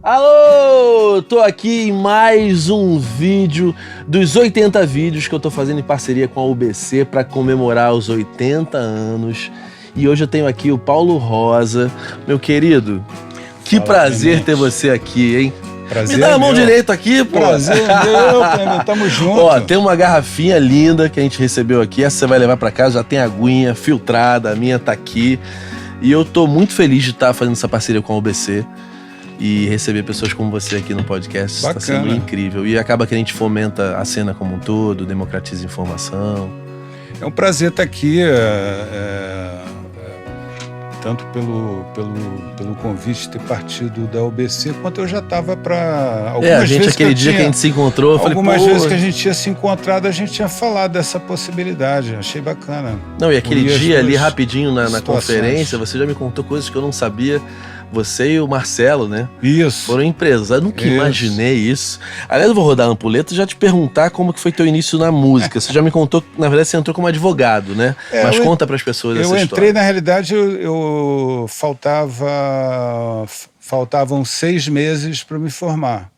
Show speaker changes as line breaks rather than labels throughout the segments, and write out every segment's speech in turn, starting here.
Alô! Tô aqui em mais um vídeo dos 80 vídeos que eu tô fazendo em parceria com a UBC para comemorar os 80 anos. E hoje eu tenho aqui o Paulo Rosa. Meu querido, que prazer ter você aqui, hein?
Prazer
Me dá a mão
meu.
direita aqui, pô.
Prazer meu, Clemente. Tamo junto.
Ó, tem uma garrafinha linda que a gente recebeu aqui. Essa você vai levar pra casa, já tem aguinha filtrada, a minha tá aqui. E eu tô muito feliz de estar fazendo essa parceria com a UBC. E receber pessoas como você aqui no podcast está sendo incrível. E acaba que a gente fomenta a cena como um todo, democratiza a informação.
É um prazer estar aqui, tanto pelo convite de ter partido da UBC, quanto eu já estava para algumas vezes
aquele dia que a gente se encontrou, eu falei,
algumas vezes que a gente tinha se encontrado, a gente tinha falado dessa possibilidade. Achei bacana.
Não, e aquele dia ali, rapidinho, na conferência, você já me contou coisas que eu não sabia. Você e o Marcelo, né?
Isso.
Foram empresas. Eu nunca imaginei isso. Aliás, eu vou rodar a ampulheta e já te perguntar como que foi teu início na música. Você já me contou que, na verdade, você entrou como advogado, né? Mas conta pras pessoas essa história.
Eu entrei, na realidade, faltavam 6 meses para me formar.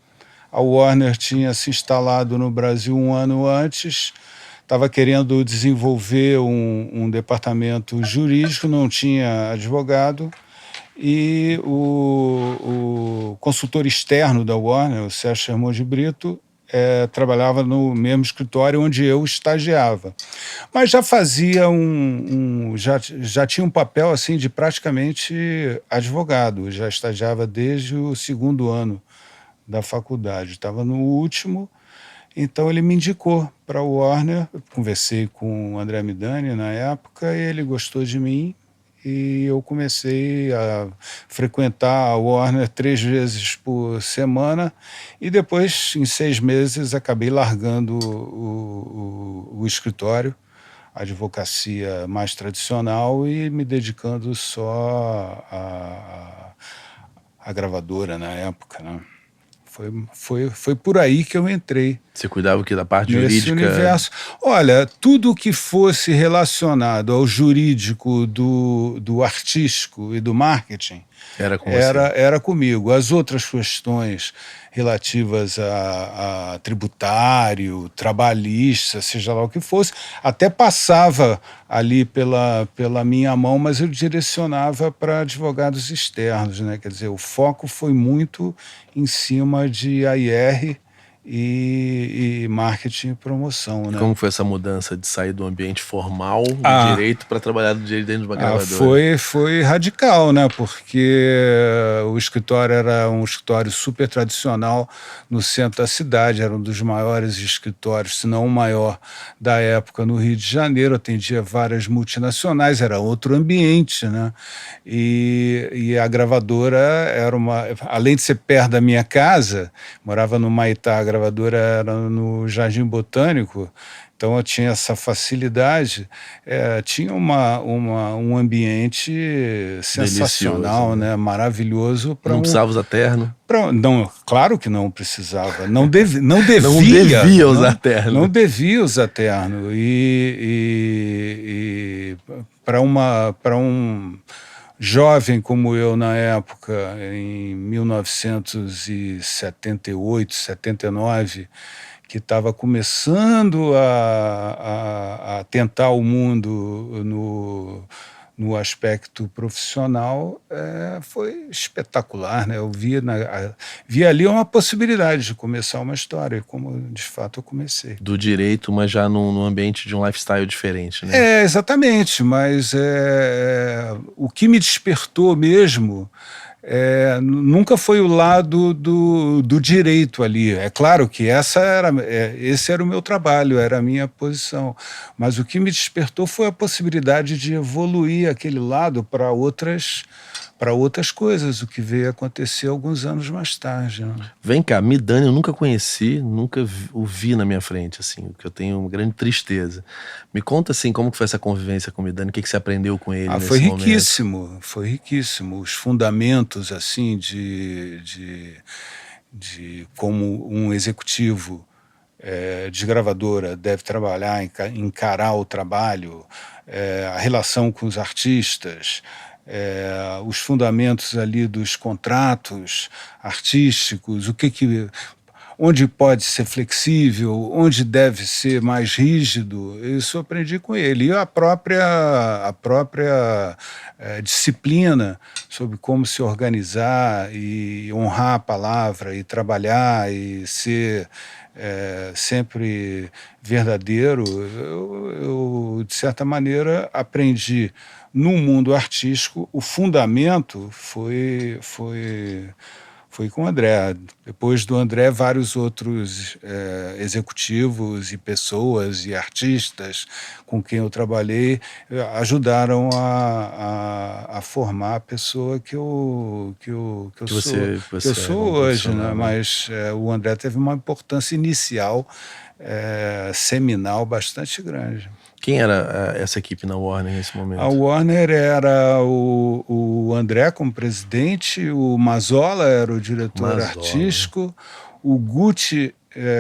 A Warner tinha se instalado no Brasil um ano antes, estava querendo desenvolver um departamento jurídico, não tinha advogado. E o consultor externo da Warner, o Sérgio Sermão de Brito, trabalhava no mesmo escritório onde eu estagiava. Mas já fazia já tinha um papel assim de praticamente advogado, já estagiava desde o 2º ano da faculdade, estava no último. Então ele me indicou para o Warner, eu conversei com o André Midani na época, e ele gostou de mim. E eu comecei a frequentar a Warner 3 vezes por semana e depois, em 6 meses, acabei largando o escritório, a advocacia mais tradicional, e me dedicando só à gravadora na época, né? Foi por aí que eu entrei.
Você cuidava da parte
nesse
jurídica?
Universo. Olha, tudo que fosse relacionado ao jurídico, do artístico e do marketing era comigo. As outras questões relativas a tributário, trabalhista, seja lá o que fosse, até passava ali pela minha mão, mas eu direcionava para advogados externos, né? Quer dizer, o foco foi muito em cima de AIR e marketing e promoção, né?
Como foi essa mudança de sair do ambiente formal do direito para trabalhar do direito dentro de uma gravadora?
Foi radical, né? Porque o escritório era um escritório super tradicional no centro da cidade, era um dos maiores escritórios, se não o maior da época no Rio de Janeiro, atendia várias multinacionais, era outro ambiente, né? E a gravadora era além de ser perto da minha casa, morava no Maitá, a gravadora era no Jardim Botânico, então eu tinha essa facilidade, tinha um ambiente sensacional, né? Maravilhoso.
Não precisava usar terno?
Não, claro que não precisava, não devia
usar terno.
Não devia usar terno. E para um jovem como eu na época, em 1978, 79, que estava começando a tentar o mundo no aspecto profissional, foi espetacular, né? Eu vi ali uma possibilidade de começar uma história, como de fato eu comecei.
Do direito, mas já num ambiente de um lifestyle diferente, né?
Exatamente, mas o que me despertou mesmo nunca foi o lado do direito ali. É claro que esse era o meu trabalho, era a minha posição, mas o que me despertou foi a possibilidade de evoluir aquele lado para outras coisas, o que veio acontecer alguns anos mais tarde, né?
Vem cá, Midani eu nunca conheci, nunca o vi na minha frente, assim, o que eu tenho uma grande tristeza. Me conta, assim, como que foi essa convivência com o Midani, o que você aprendeu com ele nesse
momento? Foi riquíssimo. Os fundamentos, assim, de como um executivo de gravadora deve trabalhar, encarar o trabalho, a relação com os artistas, os fundamentos ali dos contratos artísticos, onde pode ser flexível, onde deve ser mais rígido. Isso eu aprendi com ele. E a própria disciplina sobre como se organizar e honrar a palavra e trabalhar e ser sempre verdadeiro, eu, de certa maneira, aprendi no mundo artístico. O fundamento foi com o André. Depois do André, vários outros executivos e pessoas e artistas com quem eu trabalhei ajudaram a formar a pessoa que eu sou hoje, né? Mas o André teve uma importância inicial, seminal, bastante grande.
Quem era essa equipe na Warner nesse momento?
A Warner era o André como presidente, o Mazzola era o diretor artístico, o Guti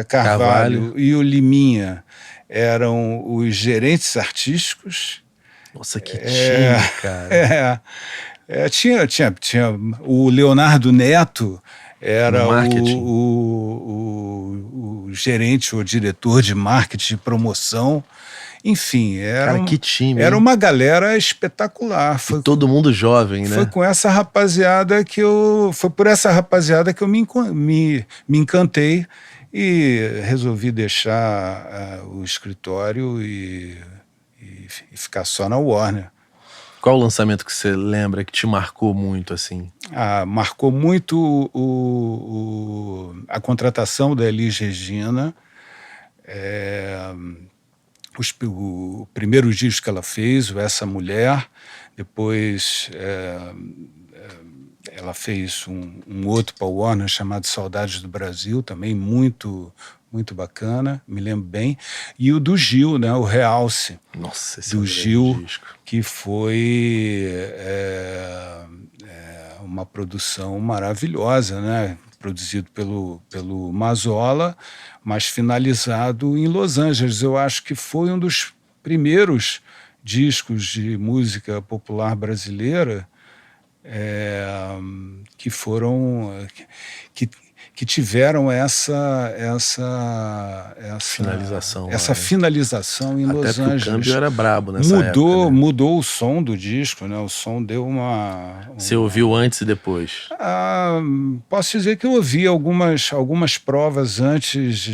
Carvalho e o Liminha eram os gerentes artísticos.
Nossa, que time, cara.
Tinha o Leonardo Neto, era o gerente ou diretor de marketing e promoção. Enfim,
que time,
era uma galera espetacular.
Foi todo mundo jovem, né?
Foi com essa rapaziada foi por essa rapaziada que eu me encantei e resolvi deixar o escritório e ficar só na Warner.
Qual o lançamento que você lembra que te marcou muito, assim?
Marcou muito a contratação da Elis Regina. O primeiro disco que ela fez, Essa Mulher, depois ela fez um outro para o Warner chamado Saudades do Brasil, também muito, muito bacana, me lembro bem, e o do Gil, né, o Realce.
Nossa, esse
do Gil,
disco.
Que foi uma produção maravilhosa, né? Produzido pelo Mazzola, mas finalizado em Los Angeles. Eu acho que foi um dos primeiros discos de música popular brasileira que foram que tiveram essa finalização em Los Angeles.
Até que o câmbio era brabo nessa época, né?
Mudou o som do disco, né? O som deu uma...
Você ouviu antes e depois?
Posso dizer que eu ouvi algumas provas antes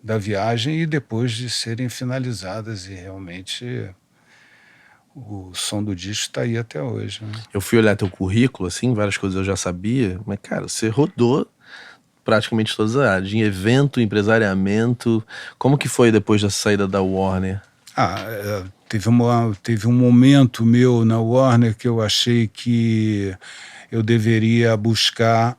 da viagem e depois de serem finalizadas, e realmente o som do disco está aí até hoje, né?
Eu fui olhar teu currículo, assim, várias coisas eu já sabia, mas, cara, você rodou praticamente todas as áreas, em evento, empresariamento. Como que foi depois da saída da Warner?
Teve um momento meu na Warner que eu achei que eu deveria buscar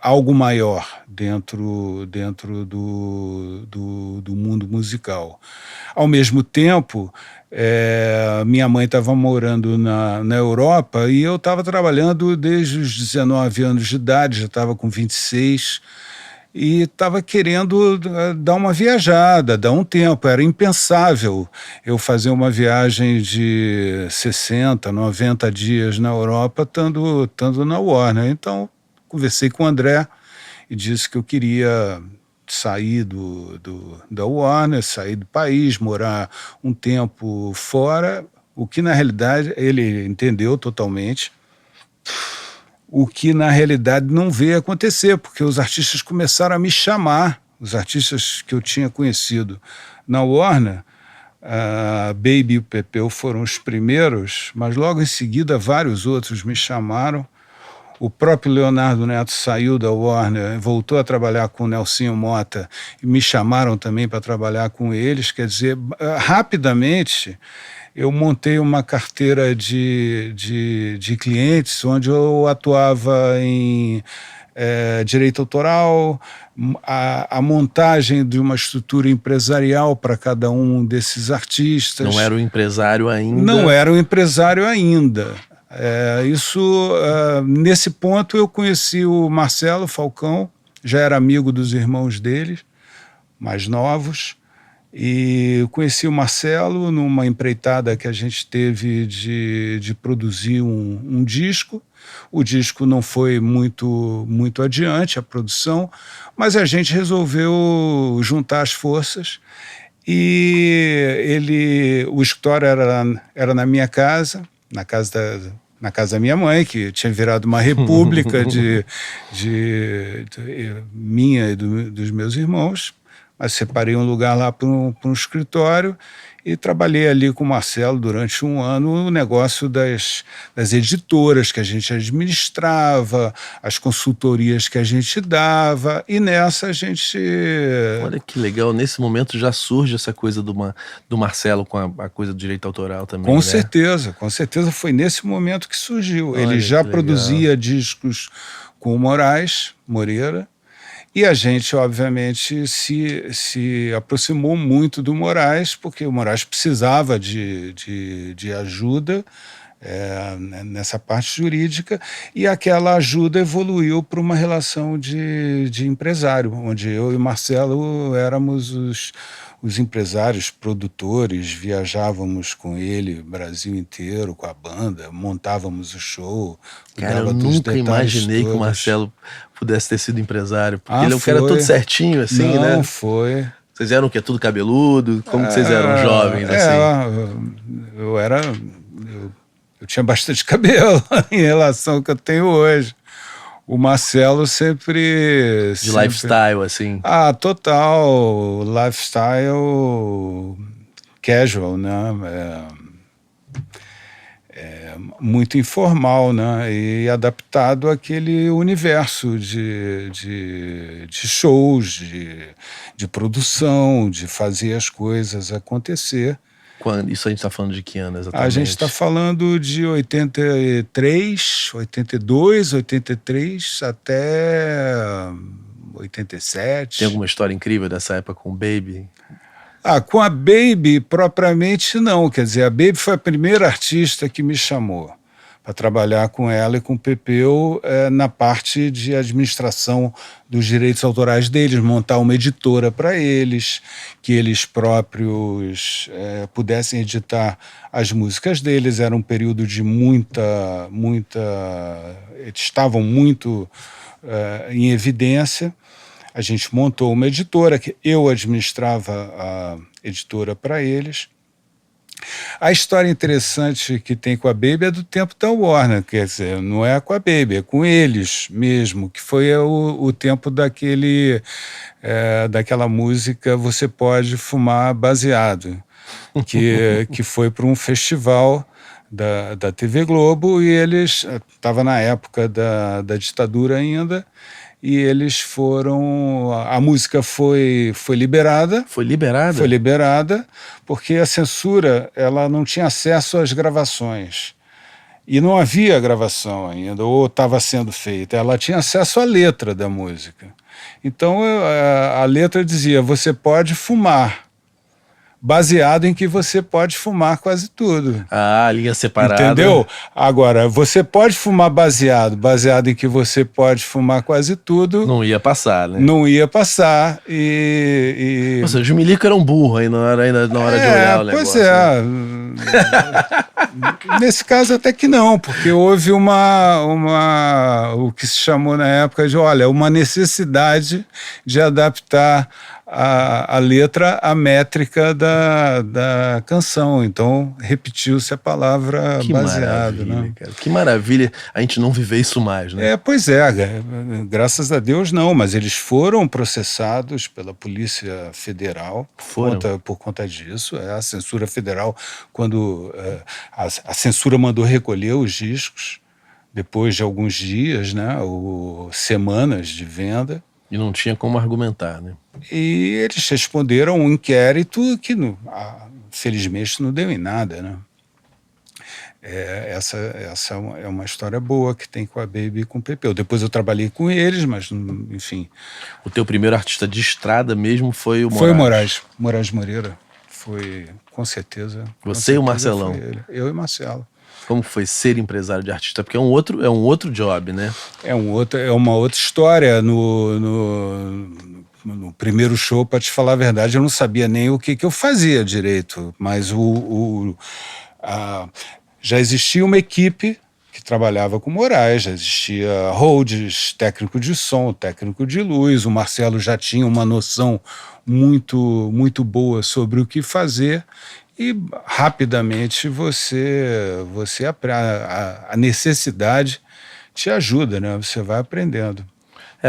algo maior dentro do mundo musical. Ao mesmo tempo, minha mãe estava morando na Europa e eu estava trabalhando desde os 19 anos de idade, já estava com 26, e estava querendo dar uma viajada, dar um tempo. Era impensável eu fazer uma viagem de 60, 90 dias na Europa estando na Warner. Então, conversei com o André e disse que eu queria sair da Warner, sair do país, morar um tempo fora, o que na realidade ele entendeu totalmente. O que, na realidade, não veio acontecer, porque os artistas começaram a me chamar, os artistas que eu tinha conhecido na Warner. A Baby e o Pepeu foram os primeiros, mas logo em seguida vários outros me chamaram. O próprio Leonardo Neto saiu da Warner, voltou a trabalhar com o Nelsinho Motta e me chamaram também para trabalhar com eles. Quer dizer, rapidamente eu montei uma carteira de clientes onde eu atuava em direito autoral, a montagem de uma estrutura empresarial para cada um desses artistas.
Não era um empresário ainda?
Não era um empresário ainda. Nesse ponto eu conheci o Marcelo Falcão, já era amigo dos irmãos dele, mais novos, E eu conheci o Marcelo numa empreitada que a gente teve de produzir um disco. O disco não foi muito adiante, a produção, mas a gente resolveu juntar as forças. E o escritório era na minha casa, na casa da minha mãe, que tinha virado uma república de minha e dos meus irmãos. Mas separei um lugar lá para um escritório e trabalhei ali com o Marcelo durante um ano o negócio das editoras que a gente administrava, as consultorias que a gente dava, e nessa a gente...
Olha que legal, nesse momento já surge essa coisa do Marcelo com a coisa do direito autoral também,
Com
né?
certeza foi nesse momento que surgiu.
Olha,
Ele já
que
produzia discos com o Moreira, e a gente, obviamente, se aproximou muito do Moraes, porque o Moraes precisava de ajuda nessa parte jurídica, e aquela ajuda evoluiu para uma relação de empresário, onde eu e Marcelo éramos os empresários, produtores, viajávamos com ele o Brasil inteiro, com a banda, montávamos o show.
Cara, eu nunca imaginei que o Marcelo pudesse ter sido empresário, porque ele é um cara todo certinho, assim,
Não,
né?
Não, foi.
Vocês eram o quê? Tudo cabeludo? Como que vocês eram jovens, assim?
Eu tinha bastante cabelo em relação ao que eu tenho hoje. O Marcelo sempre...
De lifestyle, assim?
Ah, total. Lifestyle casual, né? Muito informal, né? E adaptado àquele universo de shows, de produção, de fazer as coisas acontecer.
Isso a gente está falando de que ano exatamente?
A gente está falando de 83, 82, 83 até 87.
Tem alguma história incrível dessa época com o Baby?
Com a Baby, propriamente não. Quer dizer, a Baby foi a primeira artista que me chamou para trabalhar com ela e com o Pepeu na parte de administração dos direitos autorais deles, montar uma editora para eles, que eles próprios pudessem editar as músicas deles. Era um período de estavam muito em evidência. A gente montou uma editora, que eu administrava a editora para eles. A história interessante que tem com a Baby é do tempo da Warner, quer dizer, não é com a Baby, é com eles mesmo, que foi o tempo daquela música Você Pode Fumar Baseado, que foi para um festival da TV Globo, e eles, estava na época da ditadura ainda, e eles foram... A música foi liberada.
Foi liberada?
Foi liberada, porque a censura ela não tinha acesso às gravações. E não havia gravação ainda, ou estava sendo feita. Ela tinha acesso à letra da música. Então a letra dizia: você pode fumar, baseado em que você pode fumar quase tudo.
Ah, linha separada.
Entendeu? Agora, você pode fumar baseado em que você pode fumar quase tudo.
Não ia passar, né?
Não ia passar
Ou seja, o Milico era um burro aí na hora de olhar o negócio.
Pois é. Nesse caso até que não, porque houve o que se chamou na época de, uma necessidade de adaptar a letra à métrica da canção. Então, repetiu-se a palavra
que
baseado.
Maravilha,
né?
Cara. Que maravilha a gente não viver isso mais, né?
Pois é, graças a Deus não, mas eles foram processados pela Polícia Federal por conta disso. A censura federal, quando a censura mandou recolher os discos, depois de alguns dias, né, ou semanas de venda.
E não tinha como argumentar, né?
E eles responderam um inquérito que, felizmente, não deu em nada, né? Essa é uma história boa que tem com a Baby e com o Pepeu. Depois eu trabalhei com eles, mas, enfim...
O teu primeiro artista de estrada mesmo foi o Moraes?
Foi o Moraes Moreira. Foi, com certeza...
Você e o Marcelão?
Eu e Marcelo.
Como foi ser empresário de artista? Porque é um outro job, né?
É uma outra história. No primeiro show, para te falar a verdade, eu não sabia nem o que eu fazia direito, mas já existia uma equipe que trabalhava com Moraes, já existia holds, técnico de som, técnico de luz, o Marcelo já tinha uma noção muito boa sobre o que fazer, e rapidamente a necessidade te ajuda, né? Você vai aprendendo.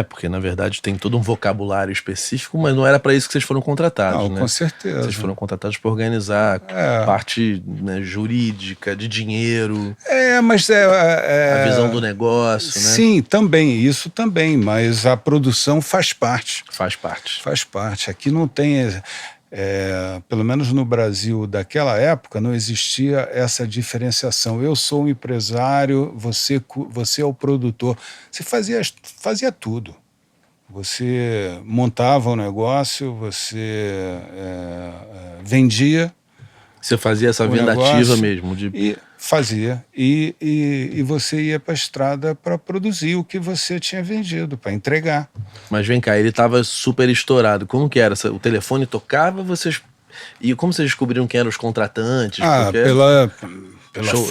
Porque na verdade tem todo um vocabulário específico, mas não era para isso que vocês foram contratados,
Não,
né?
com certeza.
Vocês foram contratados para organizar parte, né, jurídica, de dinheiro,
Mas
a visão do negócio, né?
Sim, também, isso também, mas a produção faz parte.
Faz parte.
Faz parte. Aqui não tem, pelo menos no Brasil daquela época, não existia essa diferenciação. Eu sou um empresário, você é o produtor. Você fazia tudo. Você montava um negócio, você vendia.
Você fazia essa venda ativa mesmo?
E fazia. E você ia para a estrada para produzir o que você tinha vendido, para entregar.
Mas vem cá, ele estava super estourado. Como que era? O telefone tocava, vocês... E como vocês descobriram quem eram os contratantes?
Pela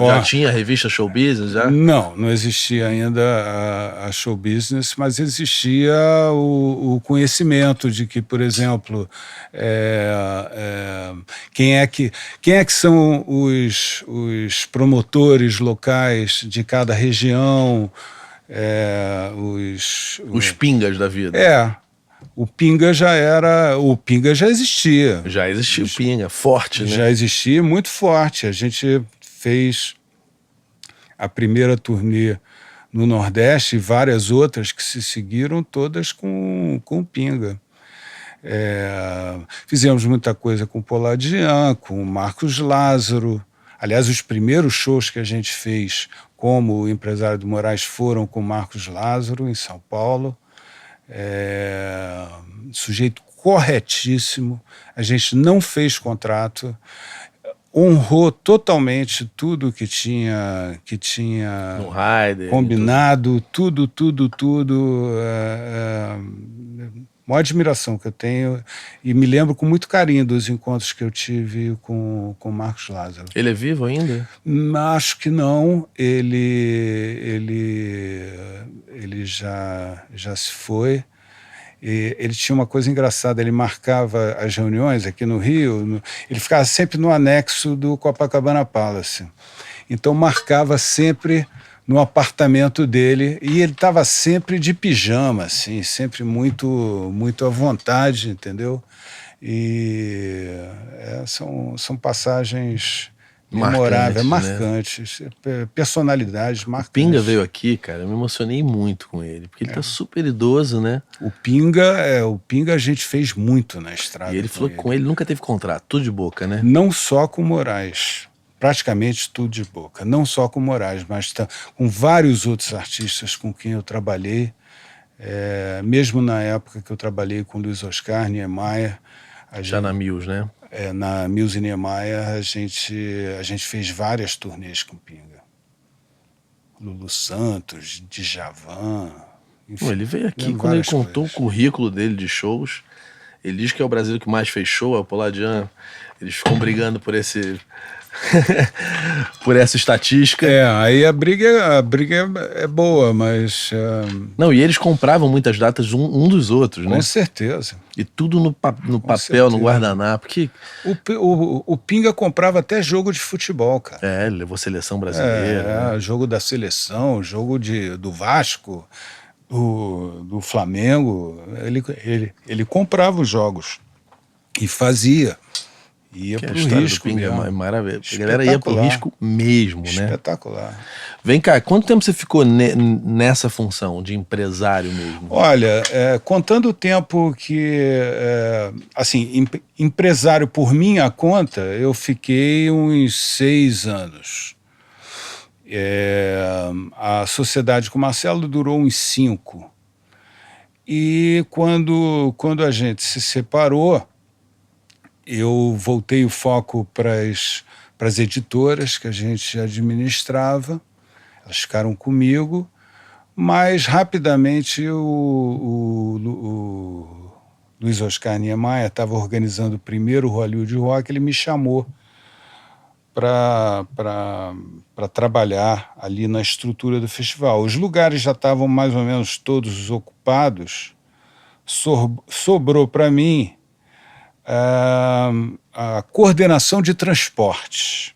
Já tinha a revista Show Business, já?
Não existia ainda a Show Business, mas existia o conhecimento de que, por exemplo, quem é que são os promotores locais de cada região,
os pingas da vida.
O Pinga já existia.
Já existia o Pinga, forte, né?
Já existia, muito forte. A gente fez a primeira turnê no Nordeste e várias outras que se seguiram, todas com o Pinga. Fizemos muita coisa com o Poladian, com o Marcos Lázaro. Aliás, os primeiros shows que a gente fez como empresário do Moraes foram com o Marcos Lázaro, em São Paulo. Sujeito corretíssimo, a gente não fez contrato, honrou totalmente tudo que tinha
no Rider,
combinado, tudo. Uma admiração que eu tenho, e me lembro com muito carinho dos encontros que eu tive com o Marcos Lázaro.
Ele é vivo ainda?
Acho que não. Ele já se foi. E ele tinha uma coisa engraçada, ele marcava as reuniões aqui no Rio, ele ficava sempre no anexo do Copacabana Palace. Então marcava sempre no apartamento dele, e ele estava sempre de pijama, assim, sempre muito à vontade, entendeu? E são passagens memoráveis, marcantes, né? Personalidades marcantes.
O Pinga veio aqui, cara, eu me emocionei muito com ele, porque ele tá super idoso, né?
O Pinga a gente fez muito na estrada.
E ele falou que com ele nunca teve contrato, tudo de boca, né?
Não só com Moraes, praticamente tudo de boca. Não só com Moraes, mas com vários outros artistas com quem eu trabalhei. Mesmo na época que eu trabalhei com Luiz Oscar, Niemeyer.
Na Mills, né?
Na Mills e Niemeyer, a gente fez várias turnês com Pinga. Lulu Santos, Djavan. Enfim,
ele veio aqui, quando ele contou o currículo dele de shows, ele diz que é o brasileiro que mais fez show, é o Poladian. Eles ficam brigando por por essa estatística.
Aí a briga é boa, mas...
Não, e eles compravam muitas datas um dos outros, né?
Com certeza.
E tudo no papel, no guardanapo.
O Pinga comprava até jogo de futebol, cara.
Ele levou seleção brasileira.
Né? Jogo da seleção, jogo do Vasco, do Flamengo. Ele comprava os jogos e fazia. Ia pro risco.
É maravilha. A galera ia pro risco mesmo, né?
Espetacular.
Vem cá, quanto tempo você ficou nessa função de empresário mesmo?
Olha, contando o tempo que... assim, empresário por minha conta, eu fiquei uns 6 anos. A sociedade com o Marcelo durou uns 5. E quando a gente se separou, eu voltei o foco para as editoras que a gente administrava. Elas ficaram comigo, mas rapidamente o Luiz Oscar Niemeyer estava organizando o primeiro Hollywood Rock. Ele me chamou para trabalhar ali na estrutura do festival. Os lugares já estavam mais ou menos todos ocupados. Sobrou para mim a coordenação de transportes.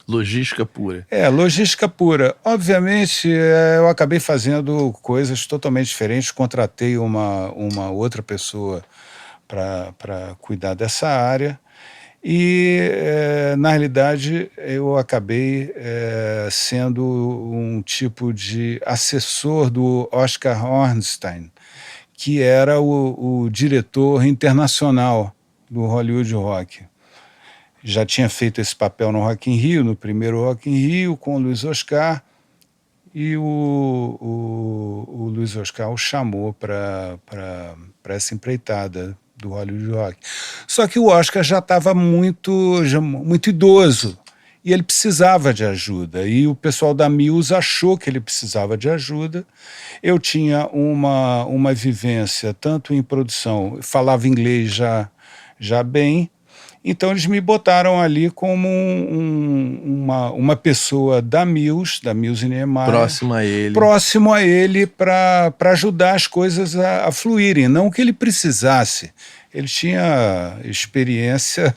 Logística pura.
Logística pura. Obviamente, eu acabei fazendo coisas totalmente diferentes. Contratei uma outra pessoa para cuidar dessa área. E, na realidade, eu acabei sendo um tipo de assessor do Oscar Hornstein, que era o diretor internacional do Hollywood Rock. Já tinha feito esse papel no Rock in Rio, no primeiro Rock in Rio, com o Luiz Oscar, e o Luiz Oscar o chamou para essa empreitada do Hollywood Rock. Só que o Oscar já estava muito idoso, e ele precisava de ajuda, e o pessoal da Mills achou que ele precisava de ajuda. Eu tinha uma vivência, tanto em produção, falava inglês já bem, então eles me botaram ali como uma pessoa da Mills e Niemeyer. Próximo a ele para ajudar as coisas a fluírem. Não que ele precisasse. Ele tinha experiência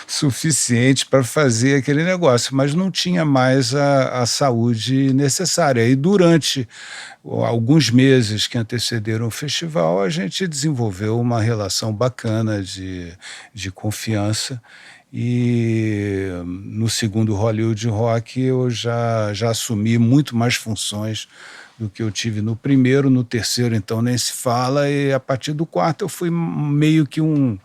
suficiente para fazer aquele negócio, mas não tinha mais a saúde necessária. E durante alguns meses que antecederam o festival, a gente desenvolveu uma relação bacana de confiança. E no segundo Hollywood Rock eu já assumi muito mais funções do que eu tive no primeiro. No terceiro, então, nem se fala, e a partir do quarto eu fui meio que um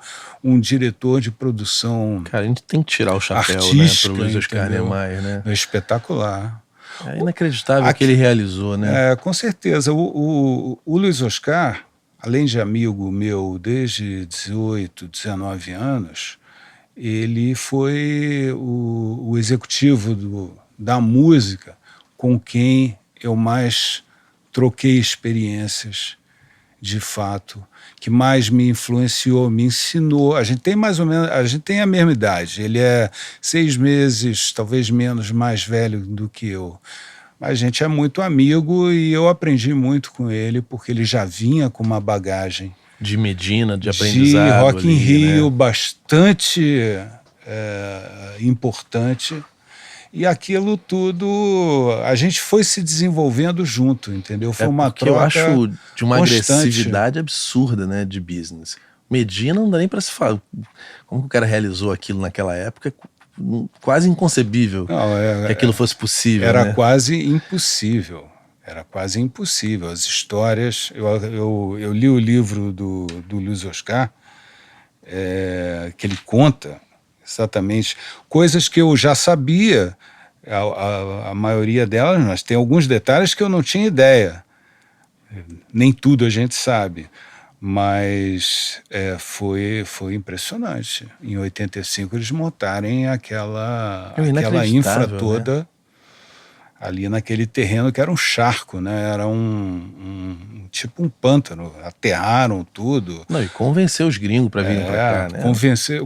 diretor de produção.
Cara, a gente tem que tirar o chapéu, né, pro Luiz Oscar Niemeyer, né?
É espetacular.
É inacreditável o que ele realizou, né?
Com certeza. O Luiz Oscar, além de amigo meu desde 18, 19 anos, ele foi o executivo da música com quem eu mais troquei experiências, de fato, que mais me influenciou, me ensinou. A gente tem a mesma idade. Ele é 6 meses, talvez menos, mais velho do que eu. Mas a gente é muito amigo, e eu aprendi muito com ele, porque ele já vinha com uma bagagem
de Medina, de aprendizado.
De Rock in Rio,
né?
Bastante importante. E aquilo tudo, a gente foi se desenvolvendo junto, entendeu? Foi uma troca
eu acho de uma
constante.
Agressividade absurda, né, de business. Medina não dá nem para se falar. Como que o cara realizou aquilo naquela época? Quase inconcebível que aquilo fosse possível.
Era,
né?
quase impossível. Era quase impossível. As histórias... Eu li o livro do Luiz Oscar, que ele conta exatamente coisas que eu já sabia, a maioria delas, mas tem alguns detalhes que eu não tinha ideia. Nem tudo a gente sabe, mas foi impressionante. Em 85 eles montarem aquela infra toda, né? Ali naquele terreno que era um charco, né? Era tipo um pântano. Aterraram tudo.
Não, e convencer os gringos para virem para cá, né?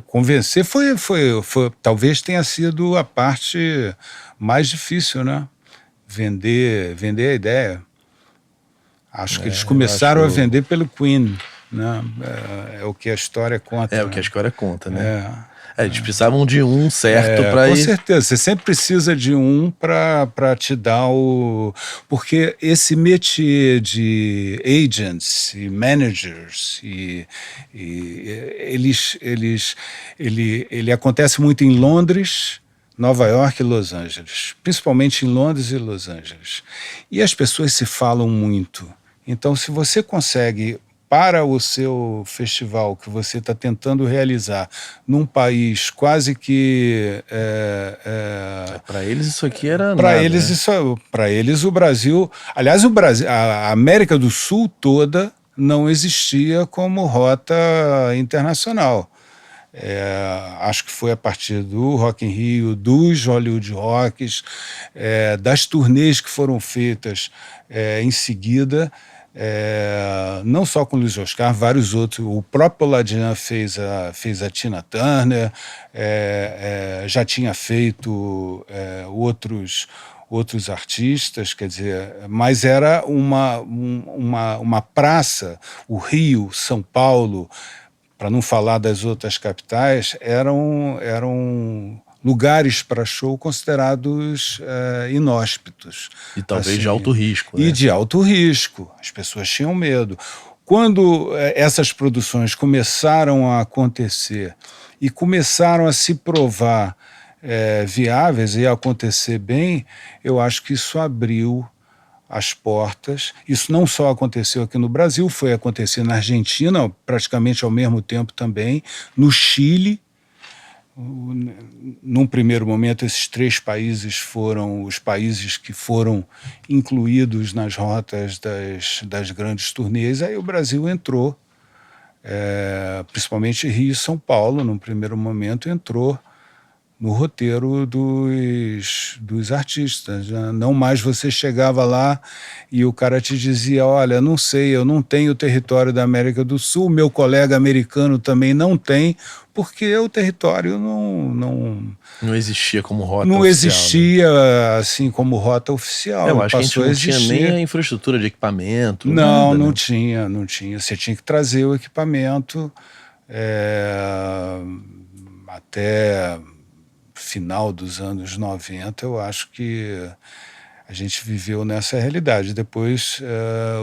Convencer foi talvez tenha sido a parte mais difícil, né? Vender a ideia. Acho que eles começaram a vender pelo Queen, né? É o que a história conta.
É o que a história conta, né? Eles precisavam de um certo para ir.
Com certeza, você sempre precisa de um para te dar o... Porque esse métier de agents e managers, ele acontece muito em Londres, Nova York e Los Angeles, principalmente em Londres e Los Angeles. E as pessoas se falam muito. Então, se você consegue, para o seu festival que você está tentando realizar num país quase que...
para eles isso aqui era
para
nada,
eles,
né?
Para eles o Brasil... Aliás, a América do Sul toda não existia como rota internacional. Acho que foi a partir do Rock in Rio, dos Hollywood Rocks, das turnês que foram feitas em seguida, não só com o Luiz Oscar, vários outros. O próprio Ladian fez a Tina Turner, já tinha feito outros artistas, quer dizer, mas era uma praça, o Rio, São Paulo, para não falar das outras capitais, eram lugares para show considerados inóspitos.
E talvez
assim,
de alto risco, né?
E de alto risco. As pessoas tinham medo. Quando essas produções começaram a acontecer e começaram a se provar viáveis e a acontecer bem, eu acho que isso abriu as portas. Isso não só aconteceu aqui no Brasil, foi acontecer na Argentina, praticamente ao mesmo tempo também, no Chile. Num primeiro momento, esses 3 países foram os países que foram incluídos nas rotas das grandes turnês. Aí o Brasil entrou, principalmente Rio e São Paulo, num primeiro momento, entrou no roteiro dos artistas. Não mais você chegava lá e o cara te dizia, olha, não sei, eu não tenho o território da América do Sul, meu colega americano também não tem, porque o território
não existia como rota
não
oficial,
existia,
né?
assim, como rota oficial.
Eu acho que a gente
Passou
não
existir.
tinha nem a infraestrutura de equipamento,
Não,
nada,
não
né?
tinha. Você tinha que trazer o equipamento até final dos anos 90, eu acho que a gente viveu nessa realidade. Depois,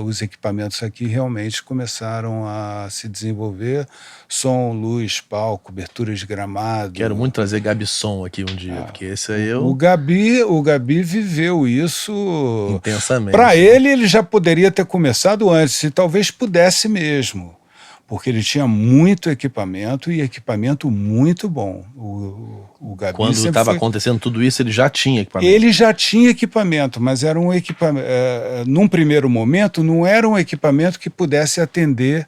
os equipamentos aqui realmente começaram a se desenvolver. Som, luz, palco, cobertura de gramado.
Quero muito trazer Gabi Som aqui um dia, porque esse aí
O Gabi viveu isso
intensamente.
Para ele já poderia ter começado antes, e talvez pudesse mesmo, porque ele tinha muito equipamento e equipamento muito bom. O Gabi
Quando estava acontecendo tudo isso, ele já tinha equipamento.
Ele já tinha equipamento, mas era um equipamento. Num primeiro momento, não era um equipamento que pudesse atender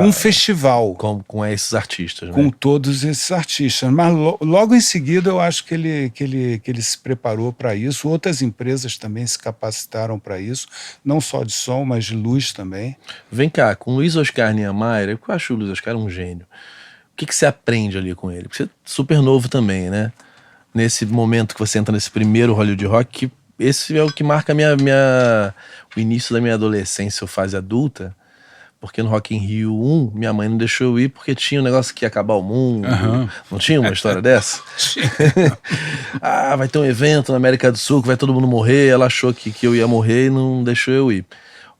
um festival.
Com esses artistas, né?
Com todos esses artistas. Mas logo em seguida, eu acho que ele se preparou para isso. Outras empresas também se capacitaram para isso, não só de som, mas de luz também.
Vem cá, com o Luiz Oscar Niemeyer, eu acho o Luiz Oscar um gênio. O que você aprende ali com ele? Porque você é super novo também, né? Nesse momento que você entra nesse primeiro Hollywood Rock, que esse é o que marca o início da minha adolescência ou fase adulta, porque no Rock in Rio 1, minha mãe não deixou eu ir porque tinha um negócio que ia acabar o mundo. Não tinha uma história dessa? Vai ter um evento na América do Sul que vai todo mundo morrer, ela achou que eu ia morrer e não deixou eu ir.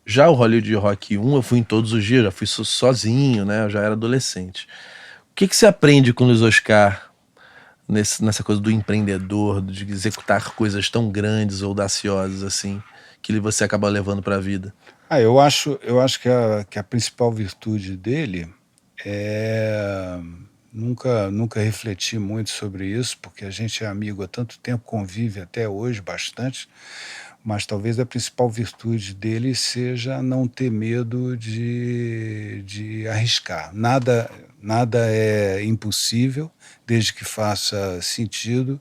Já o Hollywood Rock 1, eu fui em todos os dias, já fui sozinho, né? Eu já era adolescente. O que você aprende com o Luiz Oscar nessa coisa do empreendedor, de executar coisas tão grandes ou audaciosas assim, que você acaba levando para a vida?
Eu acho que a principal virtude dele é... Nunca refleti muito sobre isso, porque a gente é amigo há tanto tempo, convive até hoje bastante, mas talvez a principal virtude dele seja não ter medo de arriscar. Nada é impossível, desde que faça sentido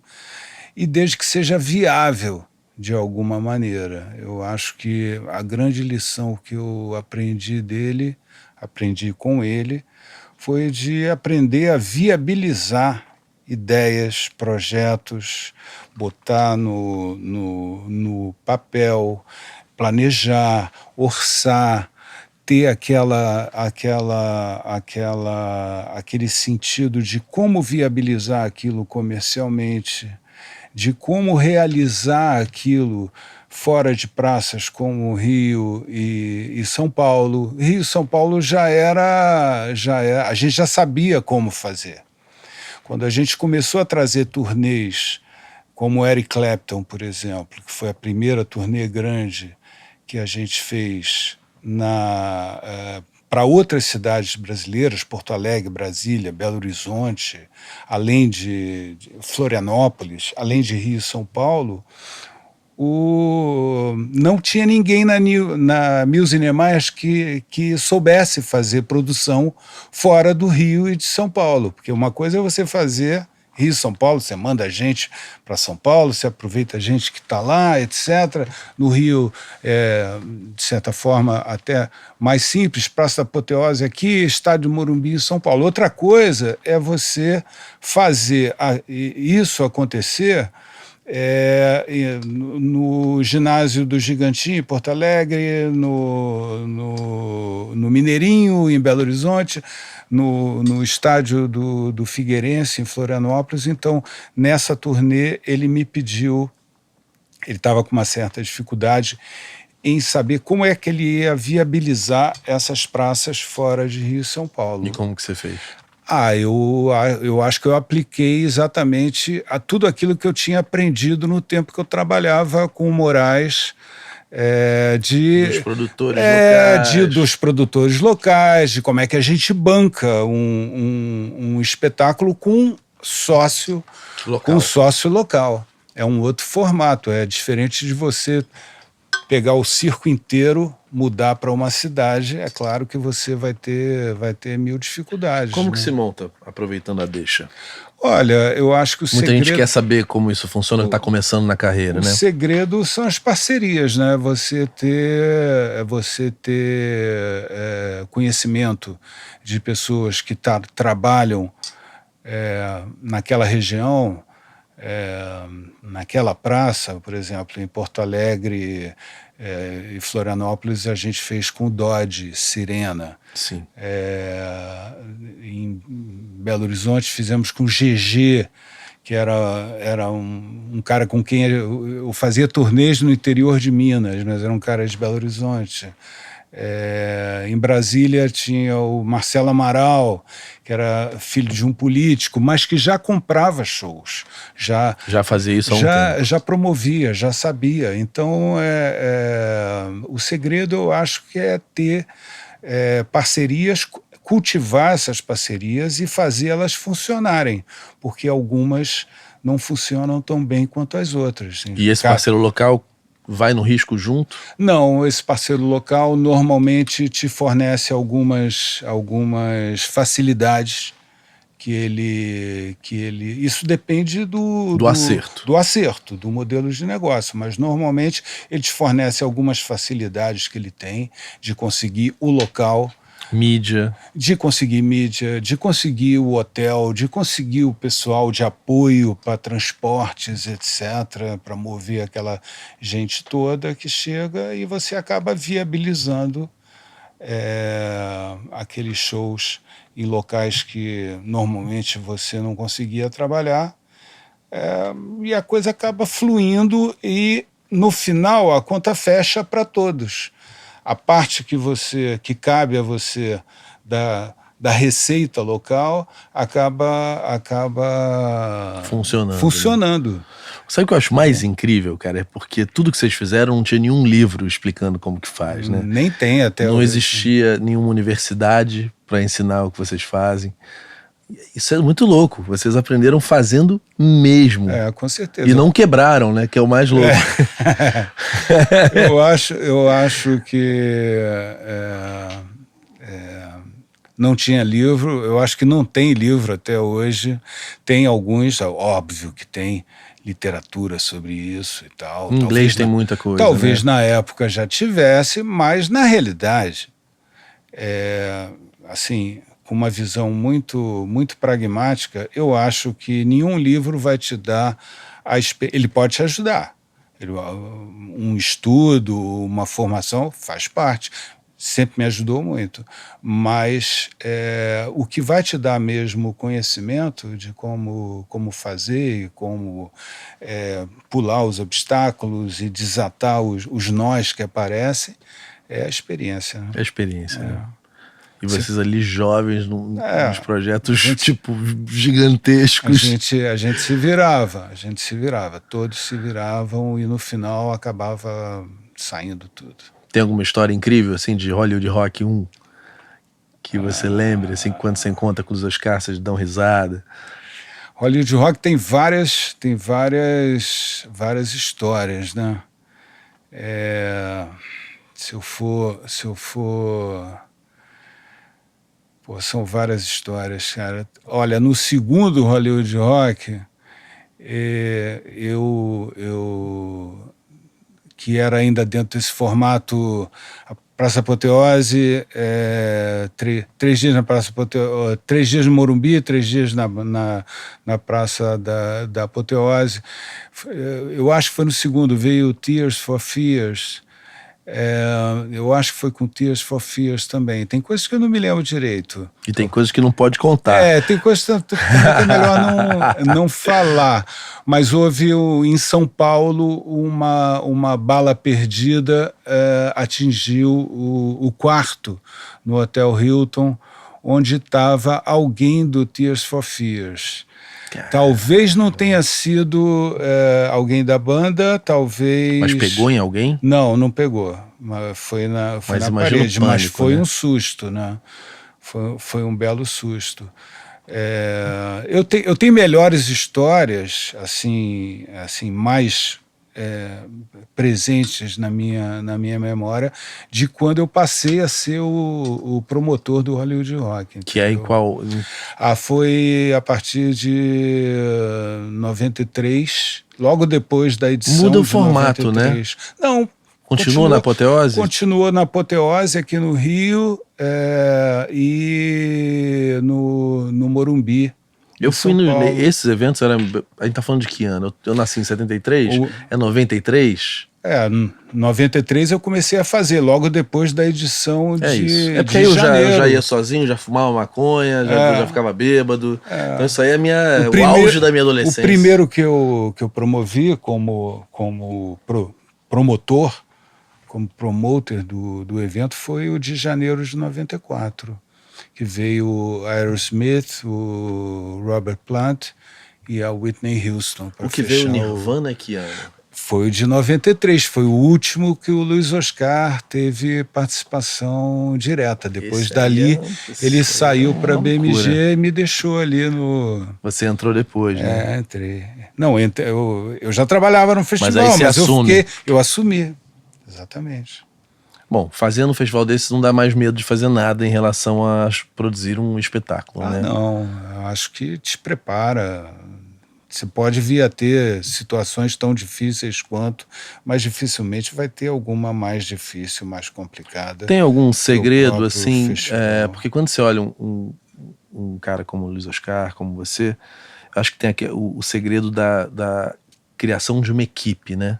e desde que seja viável de alguma maneira. Eu acho que a grande lição que eu aprendi com ele, foi de aprender a viabilizar ideias, projetos, botar no papel, planejar, orçar, ter aquele sentido de como viabilizar aquilo comercialmente, de como realizar aquilo fora de praças como Rio e São Paulo. Rio e São Paulo já era, a gente já sabia como fazer. Quando a gente começou a trazer turnês, como Eric Clapton, por exemplo, que foi a primeira turnê grande que a gente fez para outras cidades brasileiras, Porto Alegre, Brasília, Belo Horizonte, além de Florianópolis, além de Rio e São Paulo, o não tinha ninguém na Mills Niemeyer que soubesse fazer produção fora do Rio e de São Paulo, porque uma coisa é você fazer Rio e São Paulo, você manda gente para São Paulo, você aproveita a gente que está lá, etc. No Rio, de certa forma, até mais simples, Praça da Apoteose aqui, Estádio Morumbi, São Paulo. Outra coisa é você fazer isso acontecer no ginásio do Gigantinho, em Porto Alegre, no Mineirinho, em Belo Horizonte, no estádio do Figueirense, em Florianópolis. Então, nessa turnê, ele me pediu, ele estava com uma certa dificuldade em saber como é que ele ia viabilizar essas praças fora de Rio e São Paulo.
E como que você fez?
Eu acho que eu apliquei exatamente a tudo aquilo que eu tinha aprendido no tempo que eu trabalhava com o Moraes,
dos produtores locais.
Dos produtores locais, de como é que a gente banca um espetáculo com sócio local. É um outro formato, é diferente de você pegar o circo inteiro, mudar para uma cidade. É claro que você vai ter mil dificuldades.
Como que se monta, aproveitando a deixa?
Olha, eu acho que
Muita gente quer saber como isso funciona, está começando na carreira, né?
O segredo são as parcerias, né? Você ter conhecimento de pessoas que trabalham naquela região, naquela praça, por exemplo, em Porto Alegre e Florianópolis, a gente fez com o Dodge, Sirena.
Sim.
Em Belo Horizonte fizemos com o GG, que era um cara com quem eu fazia turnês no interior de Minas, mas era um cara de Belo Horizonte. Em Brasília tinha o Marcelo Amaral, que era filho de um político, mas que já comprava shows. Já
fazia isso há um tempo.
Já promovia, já sabia. Então, o segredo, eu acho que é ter parcerias, cultivar essas parcerias e fazer elas funcionarem, porque algumas não funcionam tão bem quanto as outras.
E esse parceiro local vai no risco junto?
Não, esse parceiro local normalmente te fornece algumas facilidades que ele... Isso depende do
acerto.
Do acerto, do modelo de negócio, mas normalmente ele te fornece algumas facilidades que ele tem de conseguir o local, de conseguir mídia, de conseguir o hotel, de conseguir o pessoal de apoio para transportes, etc., para mover aquela gente toda que chega, e você acaba viabilizando aqueles shows em locais que normalmente você não conseguia trabalhar, e a coisa acaba fluindo e, no final, a conta fecha para todos. A parte que cabe a você da receita local acaba funcionando.
Né? Sabe o que eu acho mais incrível, cara? É porque tudo que vocês fizeram não tinha nenhum livro explicando como que faz, né?
Nem tem até hoje.
Não existia nenhuma universidade para ensinar o que vocês fazem. Isso é muito louco. Vocês aprenderam fazendo mesmo.
Com certeza.
E não quebraram, né? Que é o mais louco.
Eu acho que não tinha livro. Eu acho que não tem livro até hoje. Tem alguns, óbvio que tem literatura sobre isso e tal.
Em inglês tem muita coisa.
Talvez,
né?
Na época já tivesse, mas na realidade, assim, com uma visão muito, muito pragmática, eu acho que nenhum livro vai te dar ele pode te ajudar. Um estudo, uma formação faz parte. Sempre me ajudou muito. Mas o que vai te dar mesmo o conhecimento de como fazer e como pular os obstáculos e desatar os nós que aparecem é a experiência. Né?
É a experiência, né? E vocês ali jovens nos projetos tipo gigantescos.
A gente se virava, todos se viravam e no final acabava saindo tudo.
Tem alguma história incrível assim de Hollywood Rock 1 que você lembre, assim, quando você encontra com os Oscar, vocês dão risada?
Hollywood Rock tem várias histórias, né? Se eu for... Pô, são várias histórias, cara. Olha, no segundo Hollywood Rock, que era ainda dentro desse formato, a Praça Apoteose, 3 dias na Praça Apoteose, 3 dias no Morumbi, 3 dias na Praça da Apoteose. Eu acho que foi no segundo, veio Tears for Fears. Eu acho que foi com Tears for Fears também. Tem coisas que eu não me lembro direito.
E tem coisas que não pode contar.
Tem coisas que é melhor não falar. Mas houve em São Paulo uma bala perdida, atingiu o quarto no Hotel Hilton, onde estava alguém do Tears for Fears. Talvez não tenha sido alguém da banda, talvez...
Mas pegou em alguém?
Não pegou. Foi na parede,
pânico,
mas foi, né, um susto, né? Foi um belo susto. Eu tenho melhores histórias, assim mais presentes na minha memória, de quando eu passei a ser o promotor do Hollywood Rock.
Que é em qual?
Foi a partir de 93, logo depois da edição.
Muda o
de
formato,
93.
né?
Não.
Continua na Apoteose?
Continua na Apoteose aqui no Rio, e no Morumbi.
Eu fui esses eventos, a gente tá falando de que ano? Eu nasci em 73? É 93?
93 eu comecei a fazer, logo depois da edição de
isso. É porque aí eu já ia sozinho, já fumava maconha, já ficava bêbado. Então isso aí é o auge da minha adolescência.
O primeiro que eu promovi como promotor, como promoter do evento, foi o de janeiro de 94, que veio o Aerosmith, o Robert Plant e a Whitney Houston.
O que veio o Nirvana que ano?
Foi o de 93, foi o último que o Luiz Oscar teve participação direta. Depois dali, ele saiu para a BMG e me deixou ali no...
Você entrou depois, né?
Entrei. Não, eu já trabalhava no festival,
mas aí
eu assumi. Exatamente.
Bom, fazendo um festival desses não dá mais medo de fazer nada em relação a produzir um espetáculo, né?
Não, eu acho que te prepara. Você pode vir a ter situações tão difíceis quanto, mas dificilmente vai ter alguma mais difícil, mais complicada.
Tem algum segredo, assim? Porque quando você olha um cara como o Luiz Oscar, como você, acho que tem aqui o segredo da criação de uma equipe, né?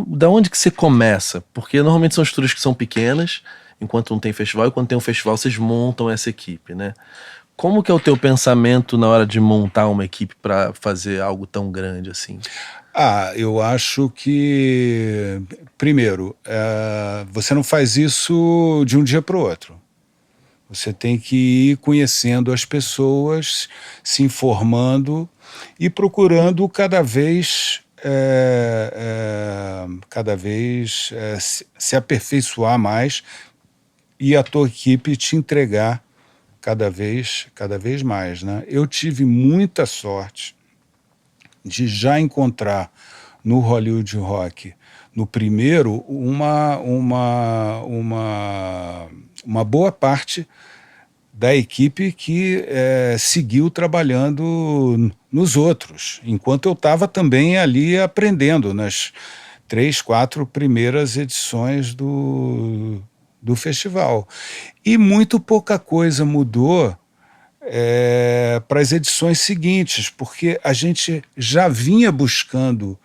Da onde que você começa? Porque normalmente são estruturas que são pequenas, enquanto não tem festival, e quando tem um festival vocês montam essa equipe, né? Como que é o teu pensamento na hora de montar uma equipe para fazer algo tão grande assim?
Eu acho que, primeiro, você não faz isso de um dia para o outro. Você tem que ir conhecendo as pessoas, se informando e procurando cada vez se aperfeiçoar mais e a tua equipe te entregar cada vez mais, né? Eu tive muita sorte de já encontrar no Hollywood Rock, no primeiro, uma boa parte da equipe que seguiu trabalhando nos outros, enquanto eu estava também ali aprendendo nas 3, 4 primeiras edições do festival. E muito pouca coisa mudou para as edições seguintes, porque a gente já vinha buscando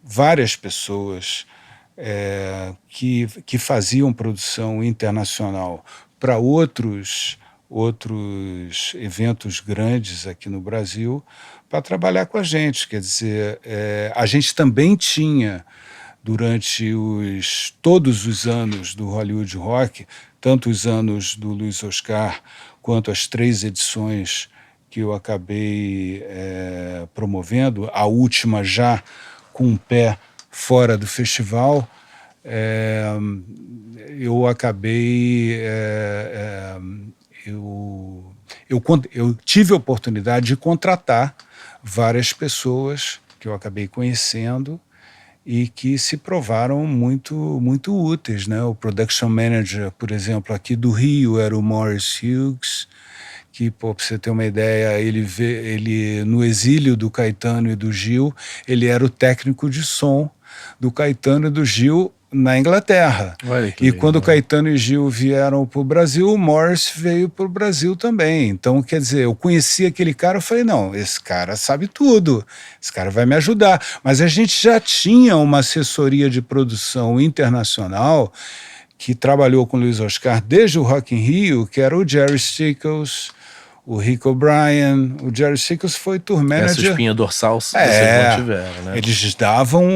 várias pessoas que faziam produção internacional para outros eventos grandes aqui no Brasil para trabalhar com a gente. Quer dizer, a gente também tinha, durante todos os anos do Hollywood Rock, tanto os anos do Luiz Oscar quanto as 3 edições que eu acabei promovendo, a última já com um pé fora do festival, eu acabei... Eu tive a oportunidade de contratar várias pessoas que eu acabei conhecendo e que se provaram muito, muito úteis, né? O production manager, por exemplo, aqui do Rio era o Morris Hughes, que, para você ter uma ideia, ele no exílio do Caetano e do Gil, ele era o técnico de som do Caetano e do Gil na Inglaterra.
Olha que
E
legal.
quando Caetano e Gil vieram para o Brasil, o Morris veio para o Brasil também. Então, quer dizer, eu conheci aquele cara, eu falei, não, esse cara sabe tudo, esse cara vai me ajudar. Mas a gente já tinha uma assessoria de produção internacional que trabalhou com o Luiz Oscar desde o Rock in Rio, que era o Jerry Stickles, o Rick O'Brien. O Jerry Stickles foi tour manager.
Essa espinha dorsal vocês mantiveram, né?
Eles davam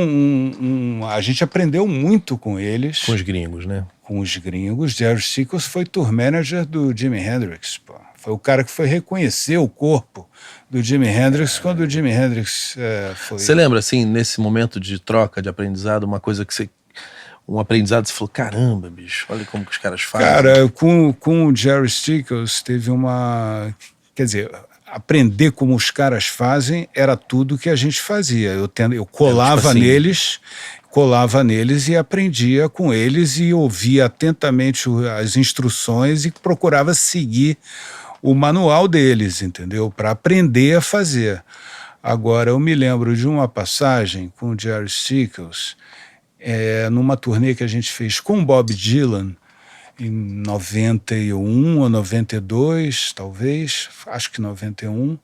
a gente aprendeu muito com eles.
Com os gringos, né?
Com os gringos. Jerry Stickles foi tour manager do Jimi Hendrix, pô. Foi o cara que foi reconhecer o corpo do Jimi Hendrix quando o Jimi Hendrix foi...
Você lembra, assim, nesse momento de troca, de aprendizado, uma coisa que você... Um aprendizado, você falou, caramba, bicho, olha como que os caras fazem.
Cara, com o Jerry Stickles teve uma... Quer dizer, aprender como os caras fazem era tudo que a gente fazia. Eu colava neles e aprendia com eles e ouvia atentamente as instruções e procurava seguir o manual deles, entendeu? Para aprender a fazer. Agora, eu me lembro de uma passagem com o Jerry Stickles, numa turnê que a gente fez com o Bob Dylan, em 91 ou 92, talvez, acho que 91,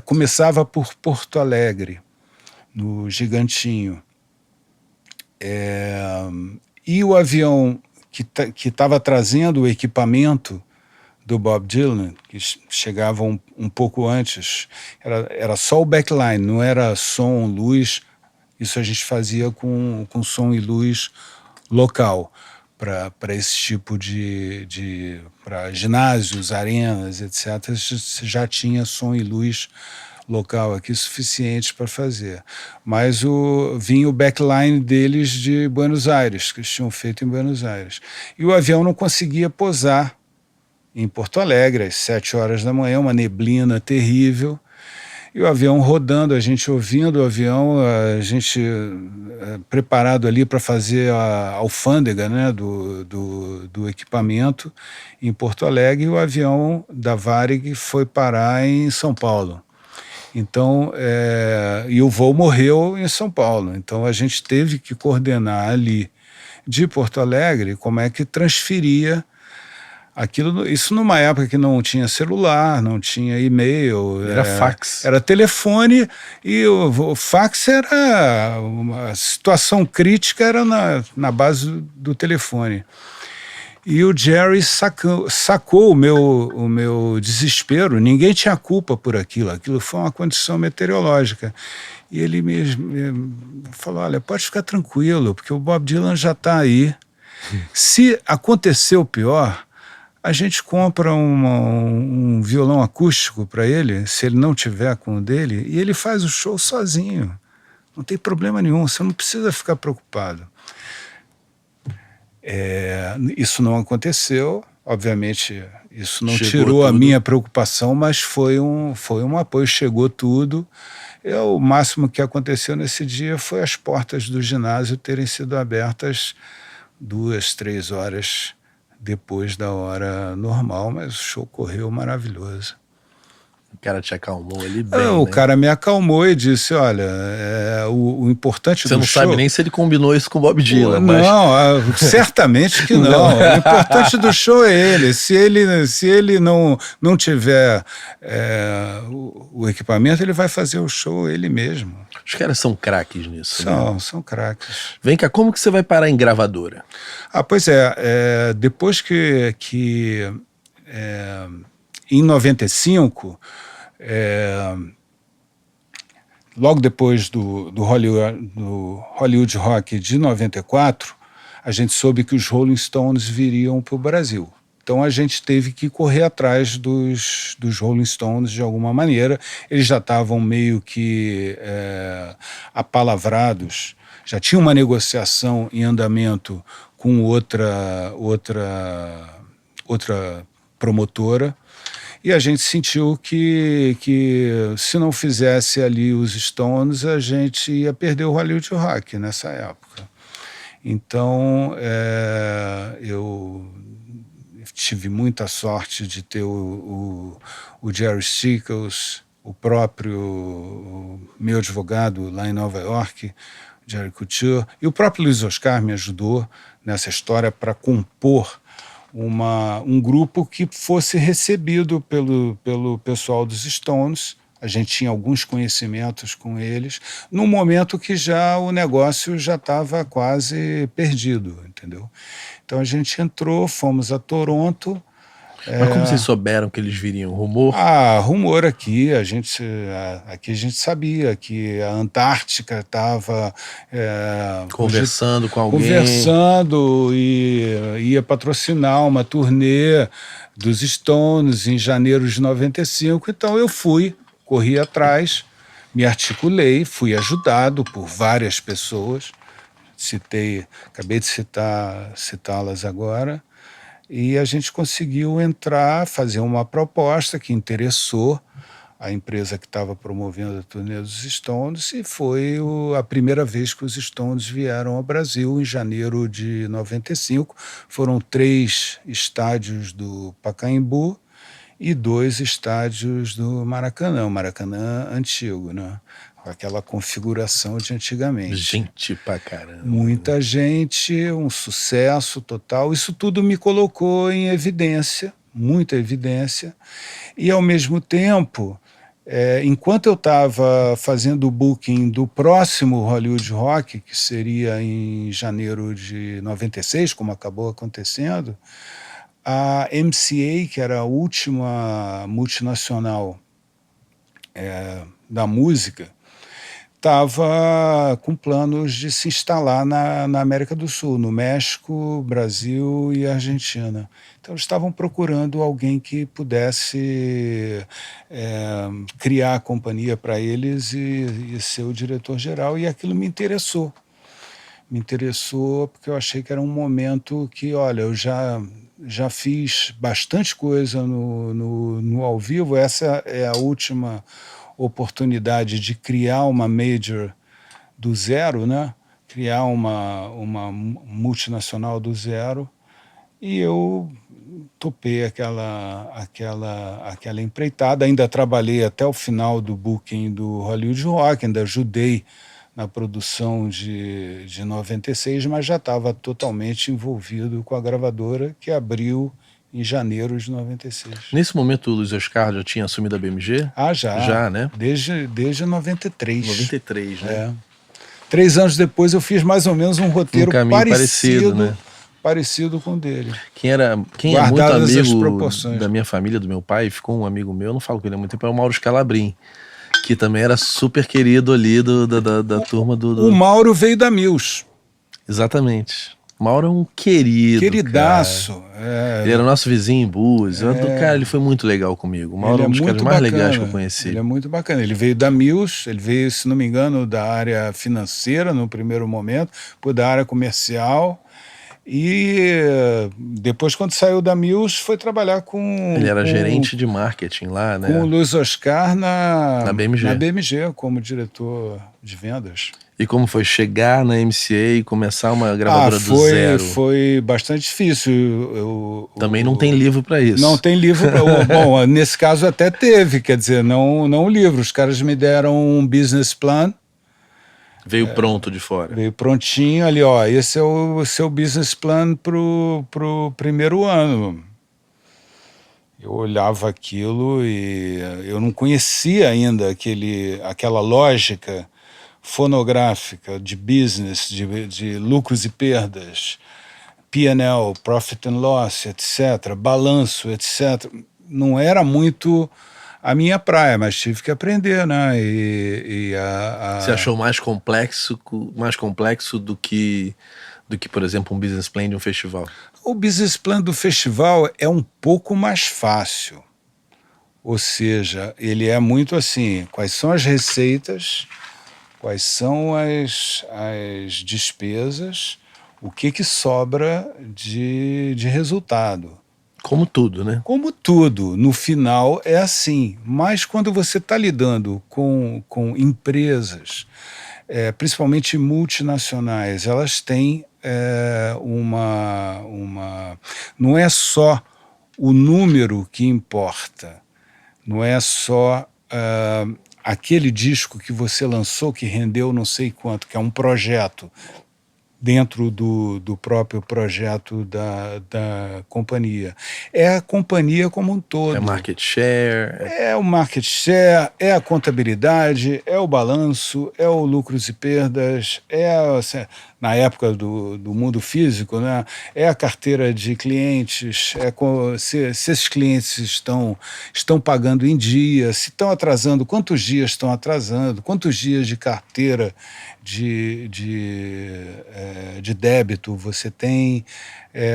começava por Porto Alegre, no Gigantinho. E o avião que estava trazendo o equipamento do Bob Dylan, que chegava um pouco antes, era só o backline, não era som, luz. Isso a gente fazia com som e luz local, para esse tipo para ginásios, arenas, etc. Já tinha som e luz local aqui suficientes para fazer. Mas vinha o backline deles de Buenos Aires, que eles tinham feito em Buenos Aires. E o avião não conseguia pousar em Porto Alegre, às 7 horas da manhã, uma neblina terrível. E o avião rodando, a gente ouvindo o avião, a gente preparado ali para fazer a alfândega, né, do equipamento em Porto Alegre, e o avião da Varig foi parar em São Paulo. Então, e o voo morreu em São Paulo. Então, a gente teve que coordenar ali de Porto Alegre como é que transferia aquilo, isso numa época que não tinha celular, não tinha e-mail.
Era fax.
Era telefone, e o fax era... A situação crítica era na base do telefone. E o Jerry sacou o meu desespero. Ninguém tinha culpa por aquilo. Aquilo foi uma condição meteorológica. E ele me falou, olha, pode ficar tranquilo, porque o Bob Dylan já está aí. Se acontecer o pior... A gente compra um violão acústico para ele, se ele não tiver com o dele, e ele faz o show sozinho. Não tem problema nenhum, você não precisa ficar preocupado. Isso não aconteceu, obviamente, isso não tirou a minha preocupação, mas foi um apoio, chegou tudo. O máximo que aconteceu nesse dia foi as portas do ginásio terem sido abertas 2, 3 horas depois da hora normal, mas o show correu maravilhoso.
O cara te acalmou ali bem,
O cara me acalmou e disse, olha, o importante do show... Você
não sabe nem se ele combinou isso com o Bob Dylan,
Não, certamente que não. O importante do show é ele. Se ele não tiver o equipamento, ele vai fazer o show ele mesmo.
Os caras são craques nisso.
São craques.
Vem cá, como que você vai parar em gravadora?
Pois depois que em 95, logo depois do Hollywood Rock de 94, a gente soube que os Rolling Stones viriam para o Brasil. Então a gente teve que correr atrás dos Rolling Stones de alguma maneira. Eles já estavam meio que apalavrados, já tinha uma negociação em andamento com outra promotora. E a gente sentiu que se não fizesse ali os Stones, a gente ia perder o Hollywood Rock nessa época. Então, eu tive muita sorte de ter o Jerry Stickles, o próprio meu advogado lá em Nova York, Jerry Couture, e o próprio Luiz Oscar me ajudou nessa história para compor um grupo que fosse recebido pelo pessoal dos Stones. A gente tinha alguns conhecimentos com eles, num momento que já o negócio já estava quase perdido, entendeu? Então a gente entrou, fomos a Toronto.
Mas como vocês souberam que eles viriam? Rumor?
Rumor aqui, aqui a gente sabia que a Antártica estava
Conversando com alguém.
Conversando e ia patrocinar uma turnê dos Stones em janeiro de 95. Então eu fui, corri atrás, me articulei, fui ajudado por várias pessoas. Acabei de citá-las agora. E a gente conseguiu entrar, fazer uma proposta que interessou a empresa que estava promovendo a turnê dos Stones, e foi a primeira vez que os Stones vieram ao Brasil, em janeiro de 95. Foram 3 estádios do Pacaembu e 2 estádios do Maracanã, o Maracanã antigo, né? Aquela configuração de antigamente.
Gente pra caramba.
Muita gente, um sucesso total. Isso tudo me colocou em evidência, muita evidência. E, ao mesmo tempo, enquanto eu estava fazendo o booking do próximo Hollywood Rock, que seria em janeiro de 96, como acabou acontecendo, a MCA, que era a última multinacional da música, estava com planos de se instalar na América do Sul, no México, Brasil e Argentina. Então, eles estavam procurando alguém que pudesse criar a companhia para eles e ser o diretor-geral, e aquilo me interessou. Me interessou porque eu achei que era um momento que, olha, eu já fiz bastante coisa no ao vivo. Essa é a última oportunidade de criar uma major do zero, né? Criar uma multinacional do zero, e eu topei aquela empreitada. Ainda trabalhei até o final do booking do Hollywood Rock, ainda ajudei na produção de 96, mas já estava totalmente envolvido com a gravadora, que abriu em janeiro de 96.
Nesse momento o Luiz Oscar já tinha assumido a BMG?
Já.
Já, né?
Desde 93.
93, né?
3 anos depois eu fiz mais ou menos um roteiro
parecido, né?
Parecido com o dele.
Quem é muito amigo da minha família, do meu pai, ficou um amigo meu, eu não falo com ele há muito tempo, é o Mauro Scalabrin, que também era super querido ali da turma do...
O Mauro veio da Mills.
Exatamente. Mauro é um querido,
queridaço.
Ele era nosso vizinho em Búzios. Cara, ele foi muito legal comigo. O Mauro é um dos caras mais legais que eu conheci.
Ele é muito bacana. Ele veio da Mills, ele veio, se não me engano, da área financeira no primeiro momento, depois da área comercial. E depois, quando saiu da Mills, foi trabalhar com...
Ele era gerente de marketing lá, né?
Com o Luiz Oscar na
BMG.
Na BMG, como diretor de vendas.
E como foi chegar na MCA e começar uma gravadora do zero?
Foi bastante difícil.
Também não tem livro para isso.
Não tem livro. Bom, nesse caso até teve, quer dizer, não o livro. Os caras me deram um business plan.
Veio pronto de fora.
Veio prontinho ali, ó. Esse é o seu business plan pro primeiro ano. Eu olhava aquilo e eu não conhecia ainda aquela lógica fonográfica de business, de lucros e perdas, P&L, profit and loss, etc., balanço, etc. Não era muito a minha praia, mas tive que aprender, né?
Você achou mais complexo do que, por exemplo, um business plan de um festival?
O business plan do festival é um pouco mais fácil. Ou seja, ele é muito assim, quais são as receitas, quais são as despesas, o que sobra de resultado.
Como tudo, né?
Como tudo, no final é assim. Mas quando você está lidando com empresas, principalmente multinacionais, elas têm não é só o número que importa, não é só aquele disco que você lançou que rendeu não sei quanto, que é um projeto dentro do próprio projeto da companhia. É a companhia como um
É
todo.
market share.
É o market share, é a contabilidade, é o balanço, é o lucros e perdas, na época do mundo físico, né, é a carteira de clientes, se esses clientes estão pagando em dia, se estão atrasando, quantos dias estão atrasando, quantos dias de carteira de débito você tem,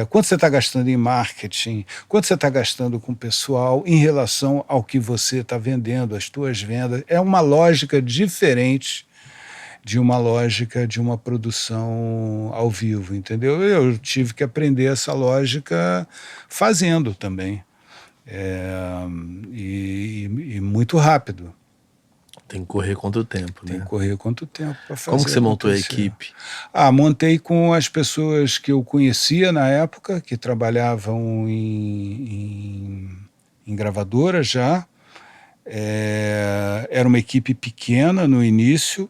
quanto você está gastando em marketing, quanto você está gastando com o pessoal em relação ao que você está vendendo, as suas vendas. É uma lógica diferente de uma lógica de uma produção ao vivo, entendeu? Eu tive que aprender essa lógica fazendo também. E muito rápido.
Tem que correr contra o tempo,
Tem
né?
que correr quanto tempo para fazer.
Como que você montou a
acontecer.
equipe?
Montei com as pessoas que eu conhecia na época, que trabalhavam em gravadora já. Era uma equipe pequena no início,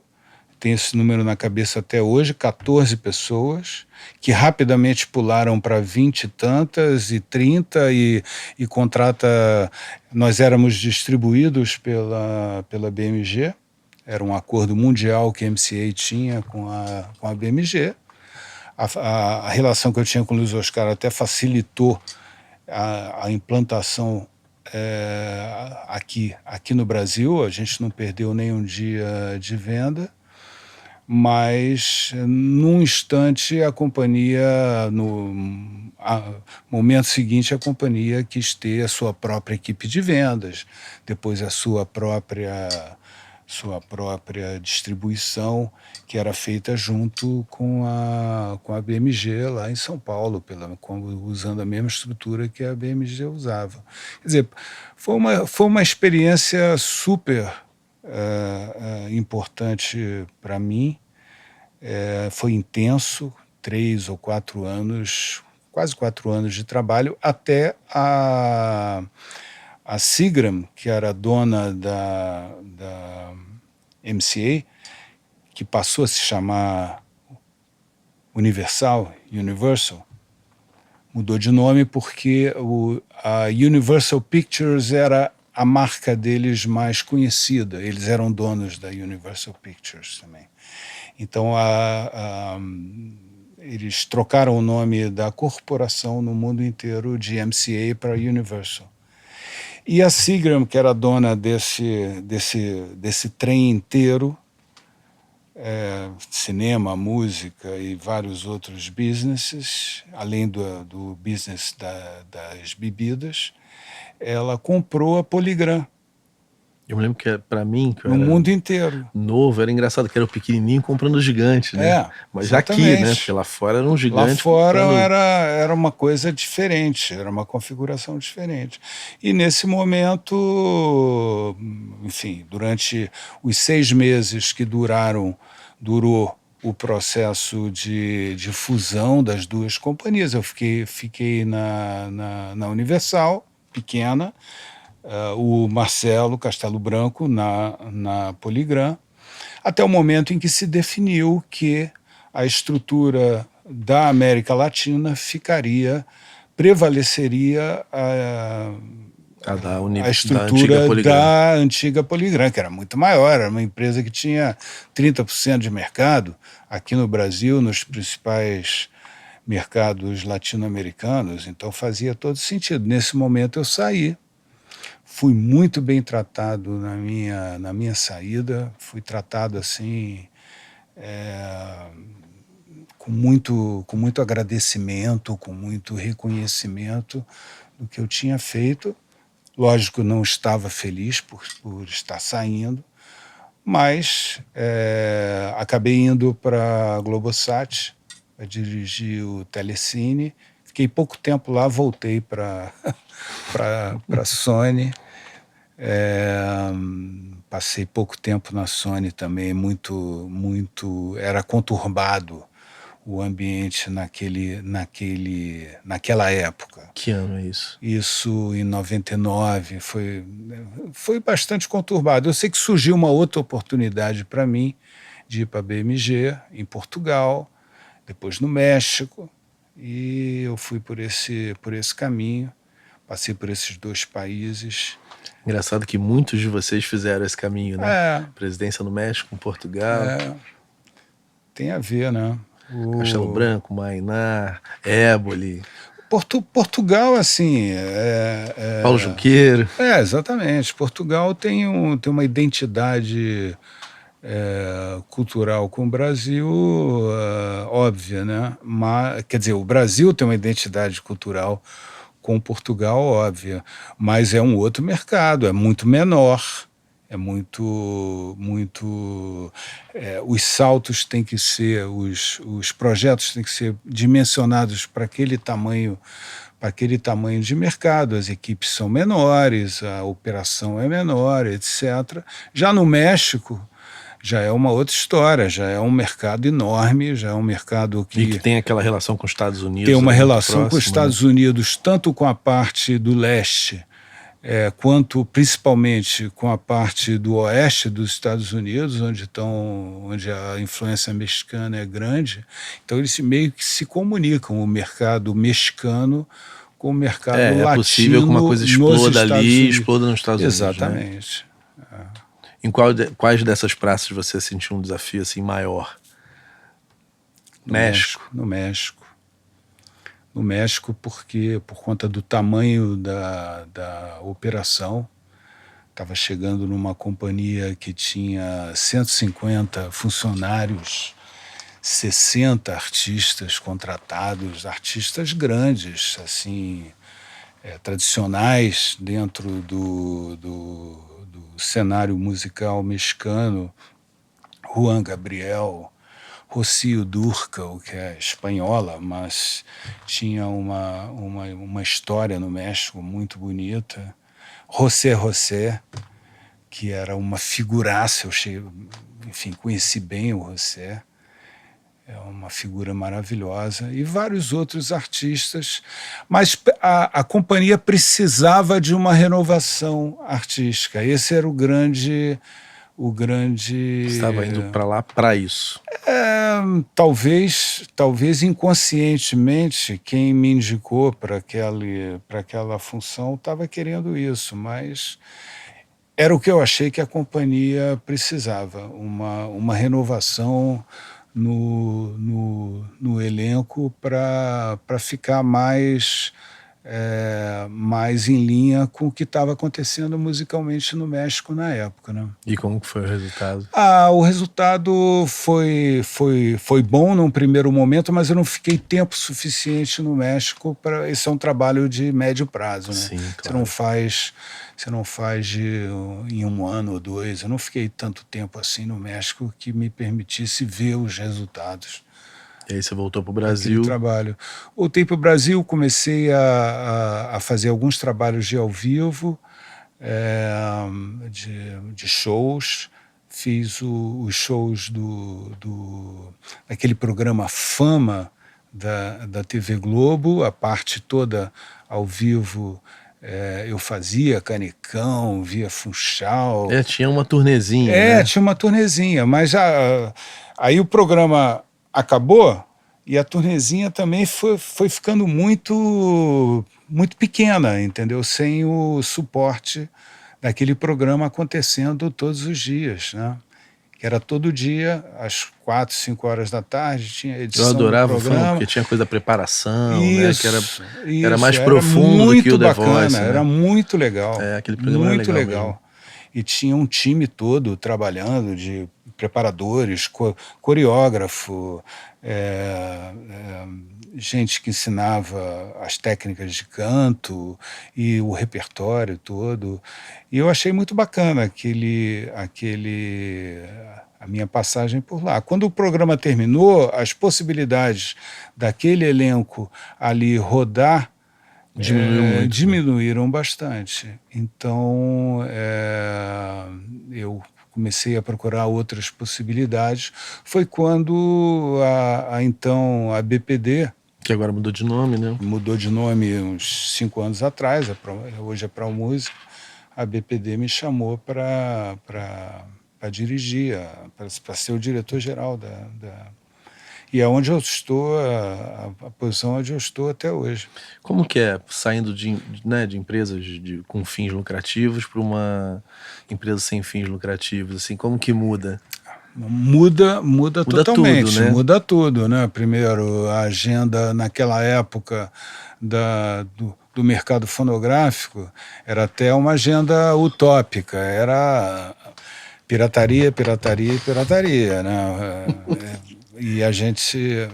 tem esse número na cabeça até hoje, 14 pessoas, que rapidamente pularam para 20 e tantas e 30 e contrata... Nós éramos distribuídos pela BMG, era um acordo mundial que a MCA tinha com a BMG. A relação que eu tinha com o Luiz Oscar até facilitou a implantação aqui no Brasil. A gente não perdeu nenhum dia de venda, mas num instante a companhia, no momento seguinte, a companhia quis ter a sua própria equipe de vendas, depois a sua própria distribuição, que era feita junto com a BMG lá em São Paulo, usando a mesma estrutura que a BMG usava. Quer dizer, foi uma experiência super importante para mim. Foi intenso, 3 ou 4 anos, quase 4 anos de trabalho, até a Seagram, que era dona da MCA, que passou a se chamar Universal, mudou de nome porque a Universal Pictures era a marca deles mais conhecida. Eles eram donos da Universal Pictures também. Então, eles trocaram o nome da corporação no mundo inteiro de MCA para Universal. E a Seagram, que era dona desse trem inteiro, cinema, música e vários outros businesses, além do business das bebidas, ela comprou a Polygram.
Eu me lembro que para mim, que eu
no
era
mundo inteiro.
novo, era engraçado que era o pequenininho comprando o gigante, né? Mas
exatamente.
aqui, né? Porque lá fora era um gigante.
Lá fora
comprando...
era uma coisa diferente, era uma configuração diferente. E nesse momento, enfim, durante os 6 meses que durou o processo de fusão das duas companhias, eu fiquei na Universal, pequena, o Marcelo Castelo Branco na Polygram, até o momento em que se definiu que a estrutura da América Latina prevaleceria a estrutura da antiga Polygram, que era muito maior, era uma empresa que tinha 30% de mercado aqui no Brasil, nos principais mercados latino-americanos, então fazia todo sentido. Nesse momento eu saí. Fui muito bem tratado na minha saída, fui tratado assim, com muito agradecimento, com muito reconhecimento do que eu tinha feito. Lógico, não estava feliz por estar saindo, mas acabei indo para a Globosat, a dirigir o Telecine. fiquei pouco tempo lá, voltei para para Sony. Passei pouco tempo na Sony também, era conturbado o ambiente naquela época.
Que ano é isso?
Isso em 99 foi bastante conturbado. Eu sei que surgiu uma outra oportunidade para mim de ir para a BMG em Portugal, depois no México, e eu fui por esse caminho, passei por esses 2 países.
Engraçado que muitos de vocês fizeram esse caminho, né? Presidência no México, em Portugal.
Tem a ver, né?
Castelo Branco, Mainar, Éboli.
Portugal, assim...
Paulo Junqueiro.
Exatamente. Portugal tem uma identidade cultural com o Brasil óbvia, né? Quer dizer, o Brasil tem uma identidade cultural com Portugal óbvia, mas é um outro mercado, é muito menor, os saltos têm que ser, os projetos têm que ser dimensionados para aquele tamanho de mercado, as equipes são menores, a operação é menor, etc. Já no México, já é uma outra história, já é um mercado enorme, já é um mercado
que tem aquela relação com os Estados Unidos.
Tem uma relação com os Estados Unidos, tanto com a parte do leste, quanto principalmente com a parte do oeste dos Estados Unidos, onde a influência mexicana é grande. Então eles meio que se comunicam, o mercado mexicano com o mercado latino.
É possível que uma coisa exploda ali e exploda nos Estados Unidos.
Exatamente.
Né? Em quais dessas praças você sentiu um desafio assim maior? México.
No México. No México, porque por conta do tamanho da operação, estava chegando numa companhia que tinha 150 funcionários, 60 artistas contratados, artistas grandes, assim, tradicionais dentro do cenário musical mexicano, Juan Gabriel, Rocío Dúrcal, que é espanhola, mas tinha uma história no México muito bonita. José José, que era uma figuraça, conheci bem o José, é uma figura maravilhosa, e vários outros artistas, mas a companhia precisava de uma renovação artística. Esse era o grande...
Estava indo para lá para isso.
Talvez inconscientemente quem me indicou para aquela função estava querendo isso, mas era o que eu achei que a companhia precisava, uma renovação no elenco para ficar mais em linha com o que estava acontecendo musicalmente no México na época, né?
E como que foi o resultado?
O resultado foi bom num primeiro momento, mas eu não fiquei tempo suficiente no México para... Esse é um trabalho de médio prazo, né?
Sim, claro.
Você não faz em 1 ano ou 2. Eu não fiquei tanto tempo assim no México que me permitisse ver os resultados.
E aí você voltou para o Brasil?
Trabalho. Voltei para o Brasil, comecei a fazer alguns trabalhos de ao vivo, de shows. Fiz os shows daquele programa Fama da TV Globo, a parte toda ao vivo. Eu fazia Canecão, via Funchal.
Tinha uma turnezinha, né?
Tinha uma turnezinha, mas aí o programa acabou e a turnezinha também foi ficando muito pequena, entendeu? Sem o suporte daquele programa acontecendo todos os dias, né? Que era todo dia, às 4, 5 horas da tarde, tinha edição.
Eu adorava
do programa.
Porque tinha coisa da preparação,
isso,
né? Que era mais profundo do que o The Voice, né?
Era muito legal.
Aquele programa
muito
era legal.
Mesmo. E tinha um time todo trabalhando, de preparadores, coreógrafo, gente que ensinava as técnicas de canto e o repertório todo. E eu achei muito bacana a minha passagem por lá. Quando o programa terminou, as possibilidades daquele elenco ali rodar diminuíram bastante. Então, eu comecei a procurar outras possibilidades. Foi quando então a BPD,
que agora mudou de nome, né?
Mudou de nome uns 5 anos atrás, hoje é Promúsica. A BPD me chamou para dirigir, para ser o diretor-geral e é onde eu estou, a posição onde eu estou até hoje.
Como que é saindo de empresas com fins lucrativos para uma empresa sem fins lucrativos? Assim, como que muda?
Muda totalmente,
tudo, né?
Muda tudo, né? Primeiro, a agenda naquela época do mercado fonográfico era até uma agenda utópica, era pirataria, pirataria e pirataria, né? E a gente...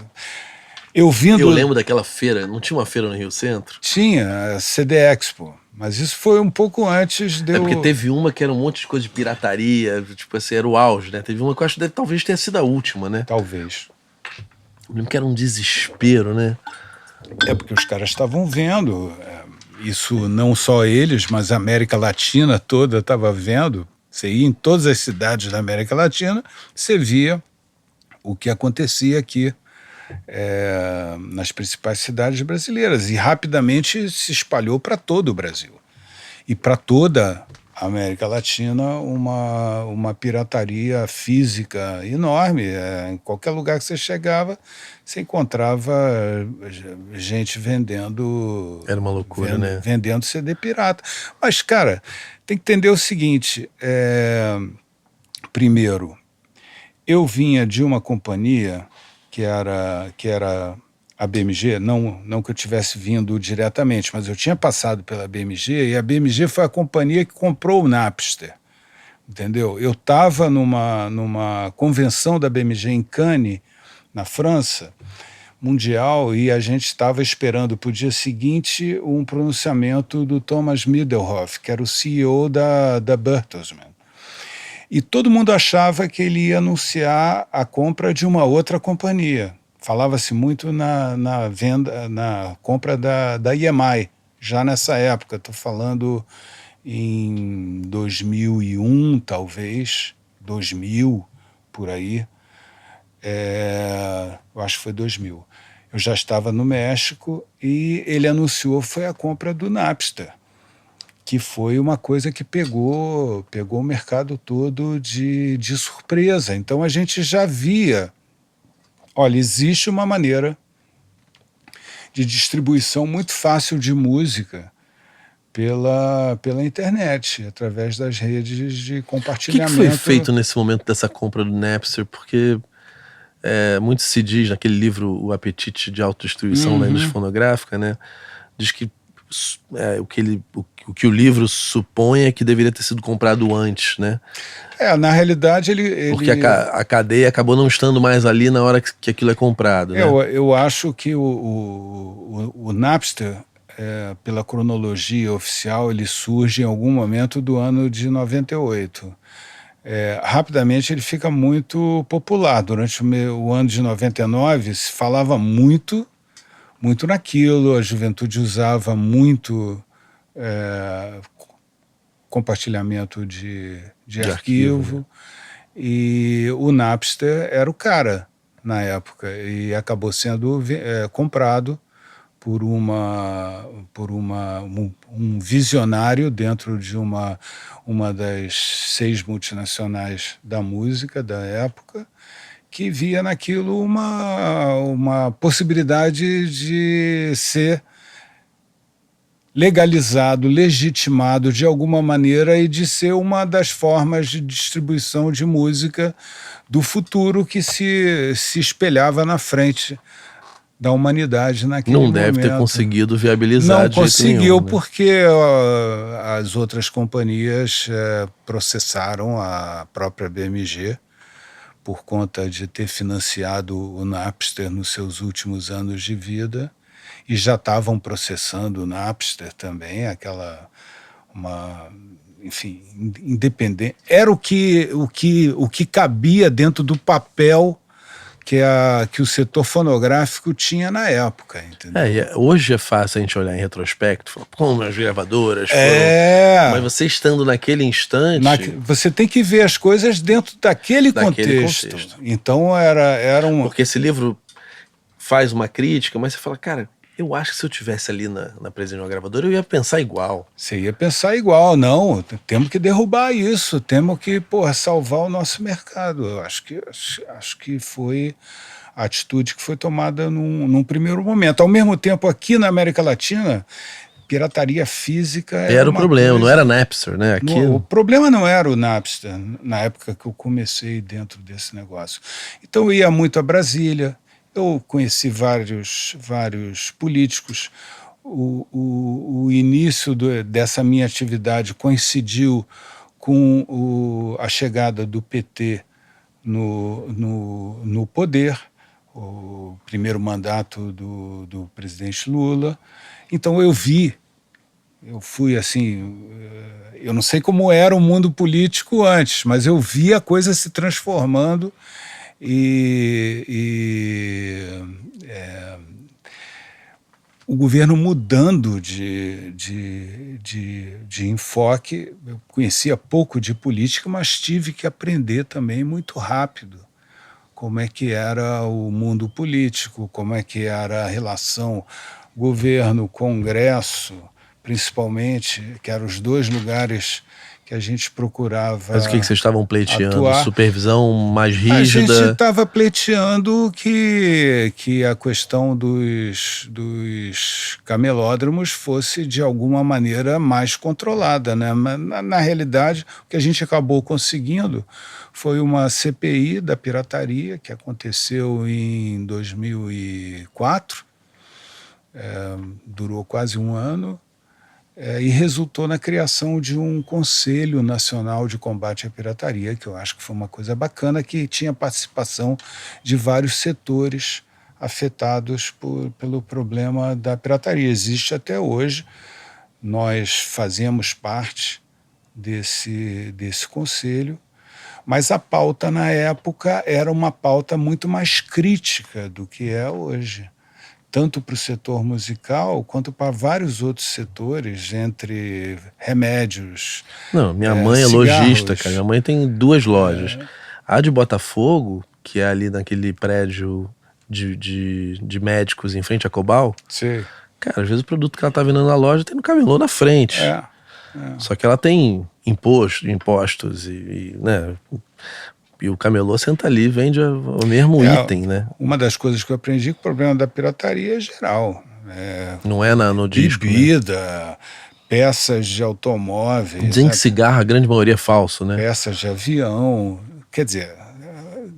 Eu
lembro daquela feira, não tinha uma feira no Rio Centro?
Tinha, a CD Expo. Mas isso foi um pouco antes de
porque teve uma que era um monte de coisa de pirataria, tipo assim, era o auge, né? Teve uma que eu acho que talvez tenha sido a última, né?
Talvez.
Eu lembro que era um desespero, né?
É porque os caras estavam vendo, isso não só eles, mas a América Latina toda estava vendo. Você ia em todas as cidades da América Latina, você via o que acontecia aqui nas principais cidades brasileiras, e rapidamente se espalhou para todo o Brasil e para toda a América Latina uma pirataria física enorme. Em qualquer lugar que você chegava, você encontrava gente vendendo...
Era uma loucura, né?
Vendendo CD pirata. Mas, cara, tem que entender o seguinte, primeiro, eu vinha de uma companhia que era a BMG, não que eu tivesse vindo diretamente, mas eu tinha passado pela BMG, e a BMG foi a companhia que comprou o Napster, entendeu? Eu estava numa convenção da BMG em Cannes, na França, mundial, e a gente estava esperando para o dia seguinte um pronunciamento do Thomas Middelhoff, que era o CEO da Bertelsmann. E todo mundo achava que ele ia anunciar a compra de uma outra companhia. Falava-se muito na compra da EMI, já nessa época. Estou falando em 2001, talvez, 2000, por aí. Eu acho que foi 2000. Eu já estava no México e ele anunciou, foi a compra do Napster, que foi uma coisa que pegou o mercado todo de surpresa. Então a gente já via, olha, existe uma maneira de distribuição muito fácil de música pela internet, através das redes de compartilhamento.
O que foi feito nesse momento dessa compra do Napster? Porque muito se diz naquele livro O Apetite de Autodestruição da Indústria Fonográfica, né? Diz que o que o livro supõe é que deveria ter sido comprado antes, né?
Na realidade
porque a cadeia acabou não estando mais ali na hora que aquilo é comprado, né?
Eu acho que o Napster, pela cronologia oficial, ele surge em algum momento do ano de 98. Rapidamente ele fica muito popular. Durante o ano de 99 se falava muito naquilo, a juventude usava muito compartilhamento de arquivo, e o Napster era o cara na época, e acabou sendo comprado por um visionário dentro de uma das 6 multinacionais da música da época, que via naquilo uma possibilidade de ser legalizado, legitimado de alguma maneira, e de ser uma das formas de distribuição de música do futuro que se espelhava na frente da humanidade naquele momento.
Não deve ter conseguido viabilizar.
Não conseguiu
nenhum, né?
Porque as outras companhias processaram a própria BMG por conta de ter financiado o Napster nos seus últimos anos de vida, e já estavam processando o Napster também, enfim, independente. Era o que cabia dentro do papel que o setor fonográfico tinha na época, entendeu?
Hoje é fácil a gente olhar em retrospecto, falar, como as gravadoras foram... Mas você estando naquele instante...
Você tem que ver as coisas dentro daquele contexto. Então era um...
Porque esse livro faz uma crítica, mas você fala, cara, eu acho que se eu tivesse ali na presença de uma gravadora, eu ia pensar igual.
Você ia pensar igual, não. Temos que derrubar isso, temos que, salvar o nosso mercado. Eu acho que foi a atitude que foi tomada num primeiro momento. Ao mesmo tempo, aqui na América Latina, pirataria física
era o problema, não era Napster, né? Aqui...
O problema não era o Napster, na época que eu comecei dentro desse negócio. Então eu ia muito a Brasília, eu conheci vários políticos. O início dessa minha atividade coincidiu com a chegada do PT no poder, o primeiro mandato do presidente Lula. Então eu fui assim, eu não sei como era o mundo político antes, mas eu vi a coisa se transformando o governo mudando de enfoque. Eu conhecia pouco de política, mas tive que aprender também muito rápido como é que era o mundo político, como é que era a relação governo-congresso, principalmente, que eram os dois lugares que a gente procurava.
Mas o que vocês estavam pleiteando?
Atuar.
Supervisão mais rígida?
A gente estava pleiteando que a questão dos camelódromos fosse, de alguma maneira, mais controlada, né? Mas, na realidade, o que a gente acabou conseguindo foi uma CPI da pirataria, que aconteceu em 2004, durou quase um ano, e resultou na criação de um Conselho Nacional de Combate à Pirataria, que eu acho que foi uma coisa bacana, que tinha participação de vários setores afetados pelo problema da pirataria. Existe até hoje, nós fazemos parte desse conselho, mas a pauta na época era uma pauta muito mais crítica do que é hoje, tanto para o setor musical quanto para vários outros setores, entre remédios.
Não, minha mãe é lojista, cara. Minha mãe tem 2 lojas. A de Botafogo, que é ali naquele prédio de médicos em frente a Cobal.
Sim.
Cara, às vezes o produto que ela tá vendendo na loja tem no camelô na frente. Só que ela tem impostos né? E o camelô senta ali e vende o mesmo item, né?
Uma das coisas que eu aprendi que o problema da pirataria é geral.
Não é no disco,
bebida,
né?
Peças de automóveis.
Dizem que cigarro, a grande maioria é falso, né?
Peças de avião. Quer dizer,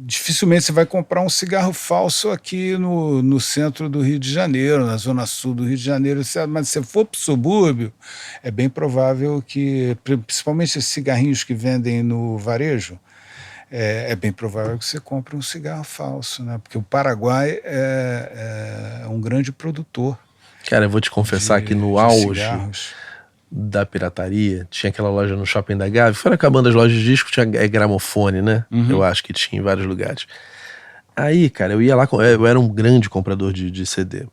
dificilmente você vai comprar um cigarro falso aqui no centro do Rio de Janeiro, na zona sul do Rio de Janeiro. Mas se você for para o subúrbio, é bem provável que, principalmente esses cigarrinhos que vendem no varejo, é bem provável que você compre um cigarro falso, né? Porque o Paraguai é um grande produtor.
Cara, eu vou te confessar que no auge da pirataria, tinha aquela loja no Shopping da Gávea, foram acabando as lojas de disco, tinha gramofone, né? Eu acho que tinha em vários lugares. Aí, cara, eu ia lá, eu era um grande comprador de CD.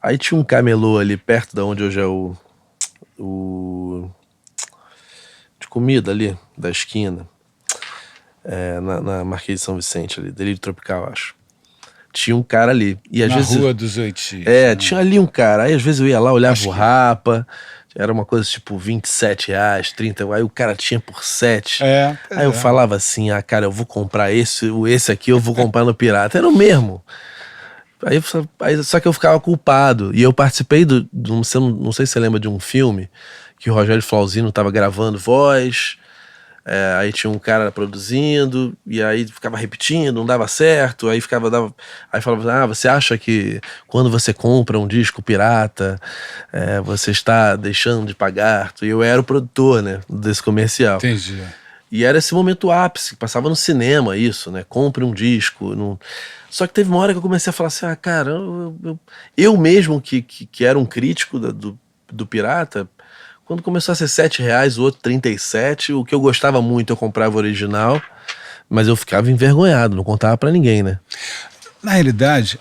Aí tinha um camelô ali perto da onde hoje é o de comida ali, da esquina. Na Marquês de São Vicente ali, Delírio Tropical, acho. Tinha um cara ali. E às vezes
Rua dos Oitis.
Tinha ali um cara. Aí às vezes eu ia lá, olhava o Rapa. Era uma coisa tipo R$27, 30. Aí o cara tinha por 7. Aí eu falava assim, cara, eu vou comprar esse aqui, eu vou comprar no pirata. Era o mesmo. Aí só que eu ficava culpado. E eu participei não sei se você lembra de um filme que o Rogério Flauzino tava gravando voz. Aí tinha um cara produzindo, e aí ficava repetindo, não dava certo, aí falava, você acha que quando você compra um disco pirata, você está deixando de pagar? E eu era o produtor, né, desse comercial.
Entendi.
E era esse momento ápice, passava no cinema isso, né, compre um disco. Só que teve uma hora que eu comecei a falar assim, eu mesmo que era um crítico do pirata, Quando começou a ser R$7, o outro 37, o que eu gostava muito eu comprava o original, mas eu ficava envergonhado, não contava pra ninguém, né?
Na realidade...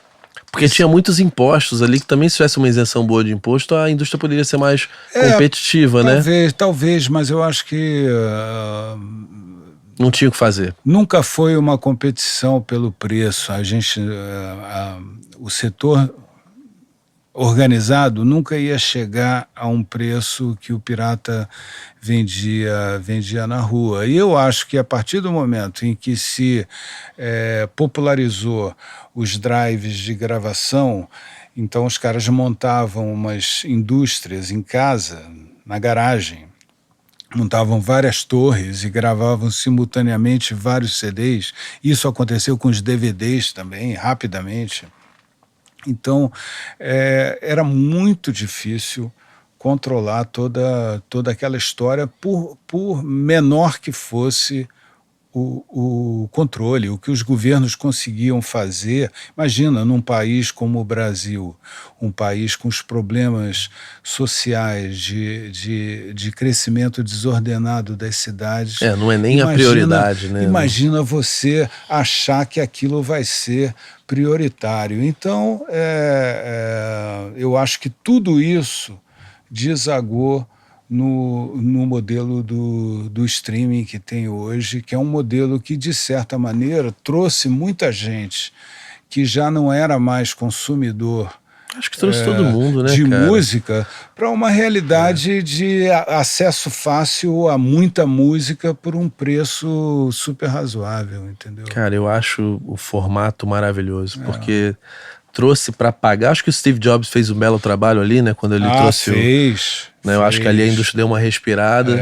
Porque tinha muitos impostos ali que também, se tivesse uma isenção boa de imposto, a indústria poderia ser mais competitiva, né?
Talvez, mas eu acho que...
não tinha o que fazer.
Nunca foi uma competição pelo preço. O setor organizado nunca ia chegar a um preço que o pirata vendia na rua. E eu acho que a partir do momento em que se popularizou os drives de gravação, então os caras montavam umas indústrias em casa, na garagem, montavam várias torres e gravavam simultaneamente vários CDs. Isso aconteceu com os DVDs também, rapidamente. Então, era muito difícil controlar toda aquela história, por menor que fosse o controle, o que os governos conseguiam fazer. Imagina, num país como o Brasil, um país com os problemas sociais de crescimento desordenado das cidades.
Não é nem a prioridade, né?
Imagina você achar que aquilo vai ser prioritário. Então, eu acho que tudo isso desagou no modelo do streaming que tem hoje, que é um modelo que, de certa maneira, trouxe muita gente que já não era mais consumidor.
Acho que trouxe todo mundo, né,
de
cara?
música, para uma realidade de acesso fácil a muita música por um preço super razoável, entendeu?
Cara, eu acho o formato maravilhoso, porque trouxe para pagar. Acho que o Steve Jobs fez um belo trabalho ali, né? Quando ele trouxe né? Eu acho que ali a indústria deu uma respirada.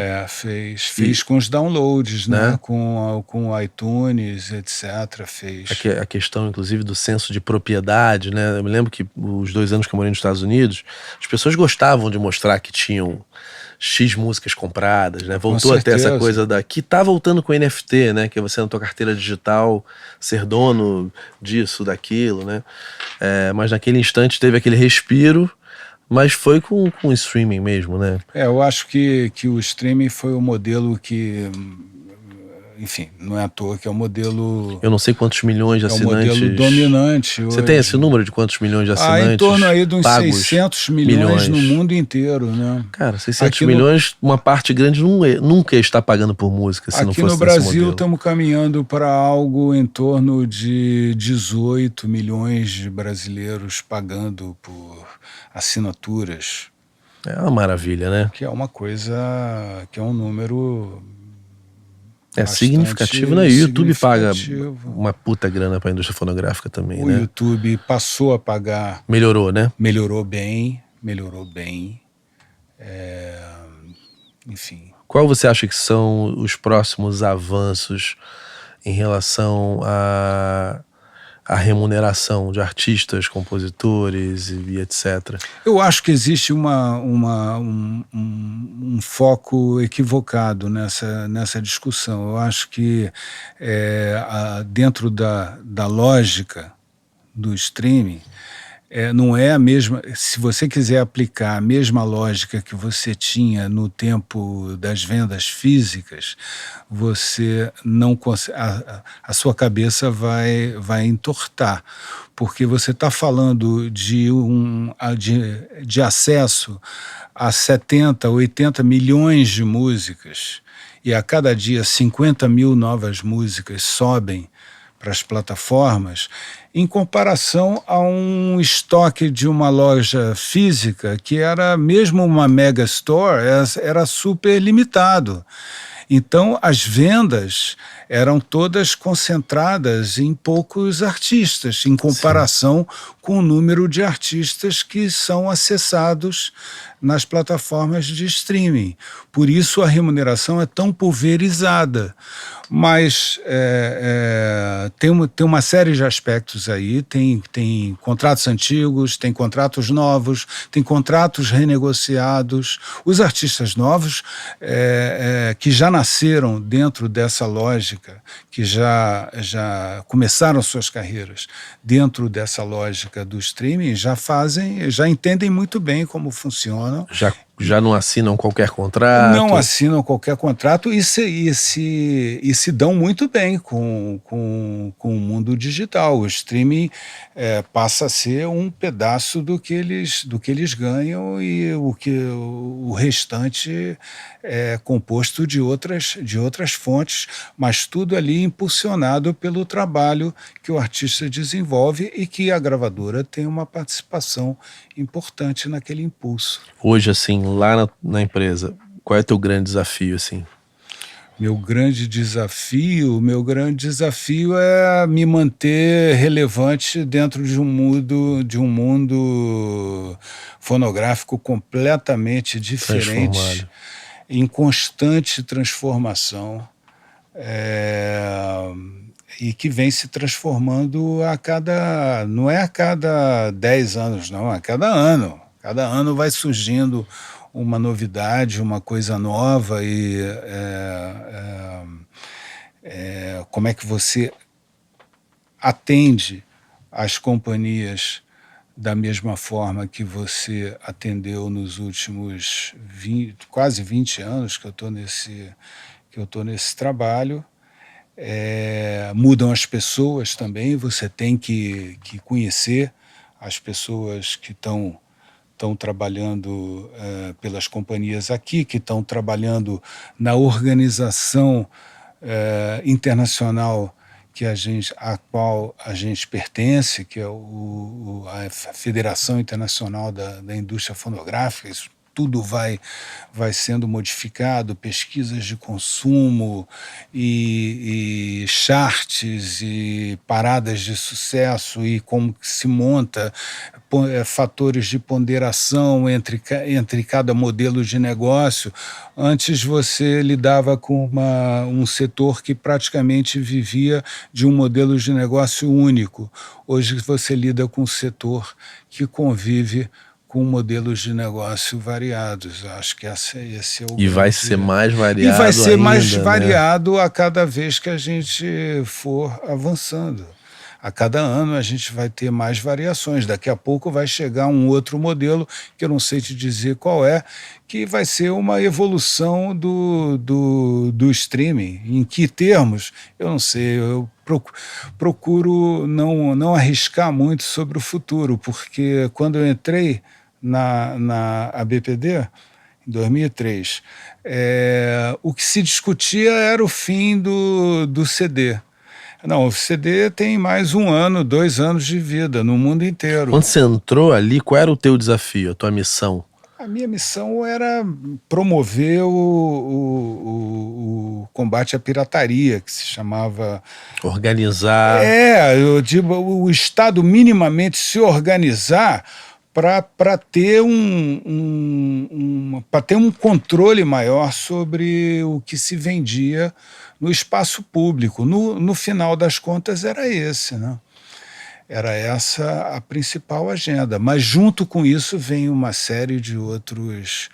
Fez com os downloads, né? Com o iTunes, etc.
A questão, inclusive, do senso de propriedade, né? Eu me lembro que os 2 anos que eu morei nos Estados Unidos, as pessoas gostavam de mostrar que tinham X músicas compradas, né? Voltou a ter essa coisa que tá voltando com o NFT, né? Que é você na tua carteira digital ser dono disso, daquilo, né? Mas naquele instante teve aquele respiro, mas foi com o streaming mesmo, né?
Eu acho que o streaming foi o modelo que... Enfim, não é à toa que é o modelo...
Eu não sei quantos milhões de assinantes...
É o modelo dominante hoje.
Você tem esse número de quantos milhões de assinantes?
Em torno aí de uns
pagos,
600 milhões no mundo inteiro, né?
Cara, 600 milhões, uma parte grande nunca está pagando por música, se não fosse
Aqui no Brasil estamos caminhando para algo em torno de 18 milhões de brasileiros pagando por assinaturas.
É uma maravilha, né?
Que é uma coisa, que é um número...
significativo, né? E o YouTube paga uma puta grana para a indústria fonográfica também, né?
O YouTube passou a pagar...
Melhorou, né?
Melhorou bem. Enfim.
Qual você acha que são os próximos avanços em relação à remuneração de artistas, compositores e etc?
Eu acho que existe um foco equivocado nessa discussão. Eu acho que dentro da lógica do streaming, não é a mesma... Se você quiser aplicar a mesma lógica que você tinha no tempo das vendas físicas, você não consegue... A sua cabeça vai entortar, porque você está falando de acesso a 70, 80 milhões de músicas, e a cada dia 50 mil novas músicas sobem para as plataformas, em comparação a um estoque de uma loja física que era, mesmo uma mega store, era super limitado. Então, as vendas eram todas concentradas em poucos artistas, em comparação com o número de artistas que são acessados nas plataformas de streaming. Por isso, a remuneração é tão pulverizada. Mas tem uma série de aspectos aí, tem contratos antigos, tem contratos novos, tem contratos renegociados. Os artistas novos que já nasceram dentro dessa lógica, que já começaram suas carreiras dentro dessa lógica do streaming, já entendem muito bem como funcionam.
já não assinam qualquer contrato?
Não assinam qualquer contrato e se dão muito bem com o mundo digital. O streaming passa a ser um pedaço do que eles ganham, e o restante é composto de outras fontes, mas tudo ali impulsionado pelo trabalho que o artista desenvolve e que a gravadora tem uma participação importante naquele impulso.
Hoje, assim, lá na empresa, qual é o teu grande desafio, assim?
Meu grande desafio é me manter relevante dentro de um mundo fonográfico completamente diferente,
Transformado.
em constante transformação, e que vem se transformando não é a cada 10 anos, não, a cada ano. Cada ano vai surgindo uma novidade, uma coisa nova, e como é que você atende as companhias da mesma forma que você atendeu nos últimos quase 20 anos que eu estou nesse trabalho. Mudam as pessoas também, você tem que conhecer as pessoas que estão trabalhando pelas companhias aqui, que estão trabalhando na organização internacional à qual a gente pertence, que é a Federação Internacional da Indústria Fonográfica. Isso tudo vai sendo modificado, pesquisas de consumo e charts e paradas de sucesso, e como se monta fatores de ponderação entre cada modelo de negócio. Antes você lidava com um setor que praticamente vivia de um modelo de negócio único. Hoje você lida com um setor que convive com modelos de negócio variados. Acho que esse é o
E vai ser mais variado
E vai ser
ainda,
mais
né?
variado a cada vez que a gente for avançando. A cada ano a gente vai ter mais variações. Daqui a pouco vai chegar um outro modelo, que eu não sei te dizer qual é, que vai ser uma evolução do streaming. Em que termos? Eu não sei. Eu procuro não arriscar muito sobre o futuro, porque quando eu entrei na ABPD, em 2003, o que se discutia era o fim do CD. Não, o CD tem mais 1 ano, 2 anos de vida no mundo inteiro.
Quando você entrou ali, qual era o teu desafio, a tua missão?
A minha missão era promover o combate à pirataria, que se chamava...
Organizar.
Eu digo, o Estado minimamente se organizar para ter para ter um controle maior sobre o que se vendia no espaço público. No final das contas era esse, né? Era essa a principal agenda. Mas junto com isso vem uma série de outras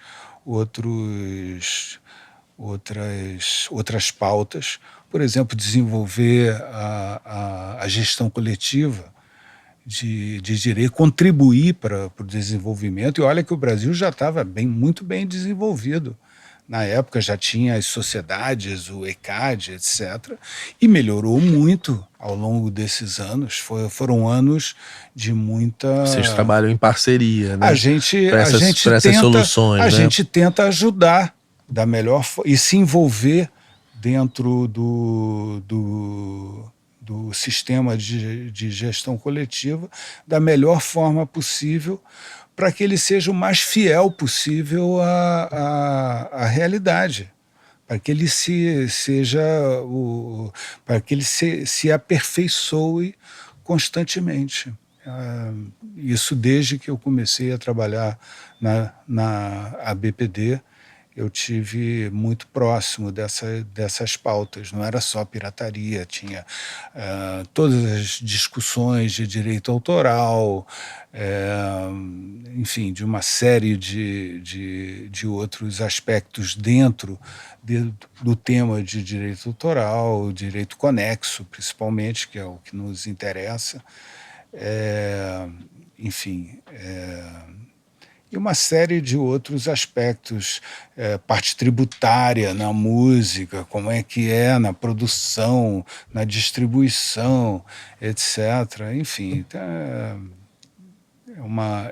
pautas. Por exemplo, desenvolver a gestão coletiva de direito, contribuir para o desenvolvimento. E olha que o Brasil já estava muito bem desenvolvido. Na época já tinha as sociedades, o ECAD, etc. E melhorou muito ao longo desses anos. Foram anos de muita...
Vocês trabalham em parceria, né?
A gente
essas soluções,
a
né?
gente tenta ajudar da melhor forma e se envolver dentro do sistema de gestão coletiva da melhor forma possível, para que ele seja o mais fiel possível à realidade, para que ele para que ele se aperfeiçoe constantemente. Isso desde que eu comecei a trabalhar na ABPD, eu tive muito próximo dessas pautas. Não era só pirataria, tinha todas as discussões de direito autoral, enfim, de uma série de outros aspectos dentro do tema de direito autoral, direito conexo, principalmente, que é o que nos interessa. Enfim... e uma série de outros aspectos, parte tributária na música, como é que é na produção, na distribuição, etc. Enfim,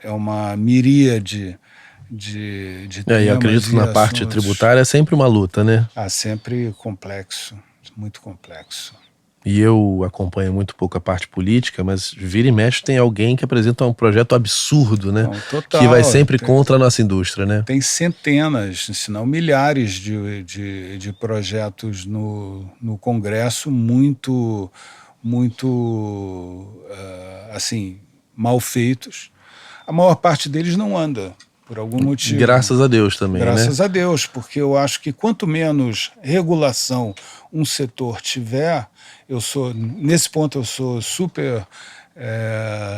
é uma miríade de
E eu
temas
acredito que
e
na parte
assuntos.
tributária é sempre uma luta, né?
Sempre complexo, muito complexo.
E eu acompanho muito pouco a parte política, mas vira e mexe tem alguém que apresenta um projeto absurdo, né?
Não,
Que vai
total.
sempre contra a nossa indústria, né?
Tem centenas, se não milhares de projetos no Congresso muito assim, mal feitos. A maior parte deles não anda, por algum motivo.
Graças a Deus também, né?
Graças a Deus, porque eu acho que quanto menos regulação um setor tiver, nesse ponto eu sou super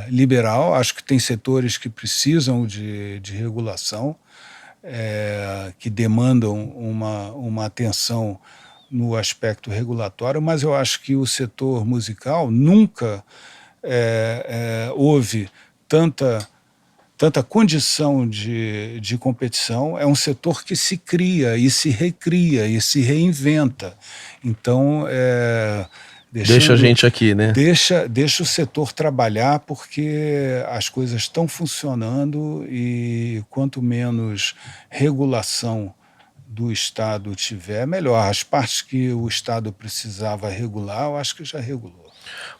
liberal, acho que tem setores que precisam de regulação, que demandam uma atenção no aspecto regulatório, mas eu acho que o setor musical nunca houve tanta condição de competição. É um setor que se cria e se recria e se reinventa. Então,
Deixa a gente aqui, né?
deixa o setor trabalhar, porque as coisas estão funcionando e quanto menos regulação do Estado tiver, melhor. As partes que o Estado precisava regular, eu acho que já regulou.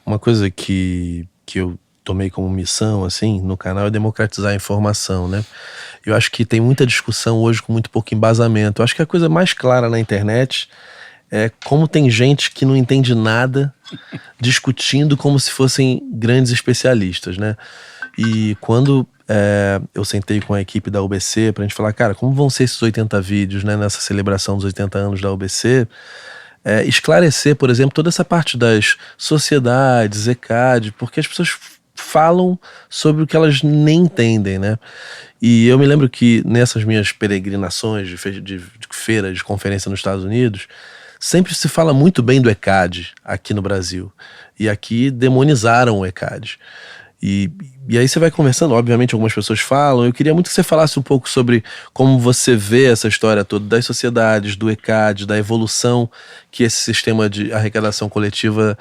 Uma coisa que eu tomei como missão, assim, no canal é democratizar a informação, né? Eu acho que tem muita discussão hoje com muito pouco embasamento. Eu acho que a coisa mais clara na internet é como tem gente que não entende nada discutindo como se fossem grandes especialistas, né? E quando eu sentei com a equipe da UBC pra gente falar, cara, como vão ser esses 80 vídeos, né, nessa celebração dos 80 anos da UBC, esclarecer, por exemplo, toda essa parte das sociedades, ECAD, porque as pessoas falam sobre o que elas nem entendem, né? E eu me lembro que nessas minhas peregrinações de feira, de conferência nos Estados Unidos, sempre se fala muito bem do ECAD aqui no Brasil. E aqui demonizaram o ECAD. E aí você vai conversando, obviamente algumas pessoas falam. Eu queria muito que você falasse um pouco sobre como você vê essa história toda das sociedades, do ECAD, da evolução que esse sistema de arrecadação coletiva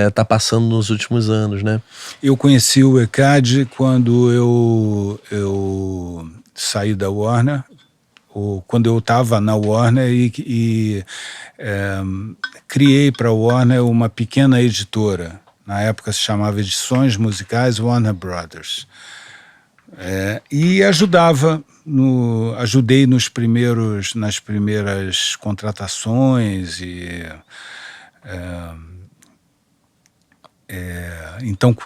está passando nos últimos anos, né?
Eu conheci o ECAD quando eu saí da Warner, ou quando eu estava na Warner e criei para a Warner uma pequena editora. Na época se chamava Edições Musicais Warner Brothers. E ajudei nas primeiras contratações então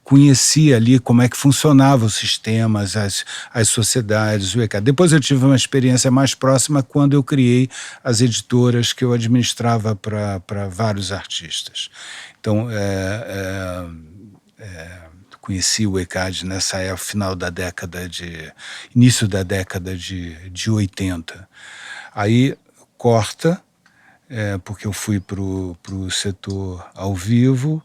conhecia ali como é que funcionava os sistemas, as sociedades, o ECAD. Depois eu tive uma experiência mais próxima quando eu criei as editoras que eu administrava para vários artistas. Então, conheci o ECAD nessa época, início da década de 80. Aí corta, porque eu fui para o setor ao vivo.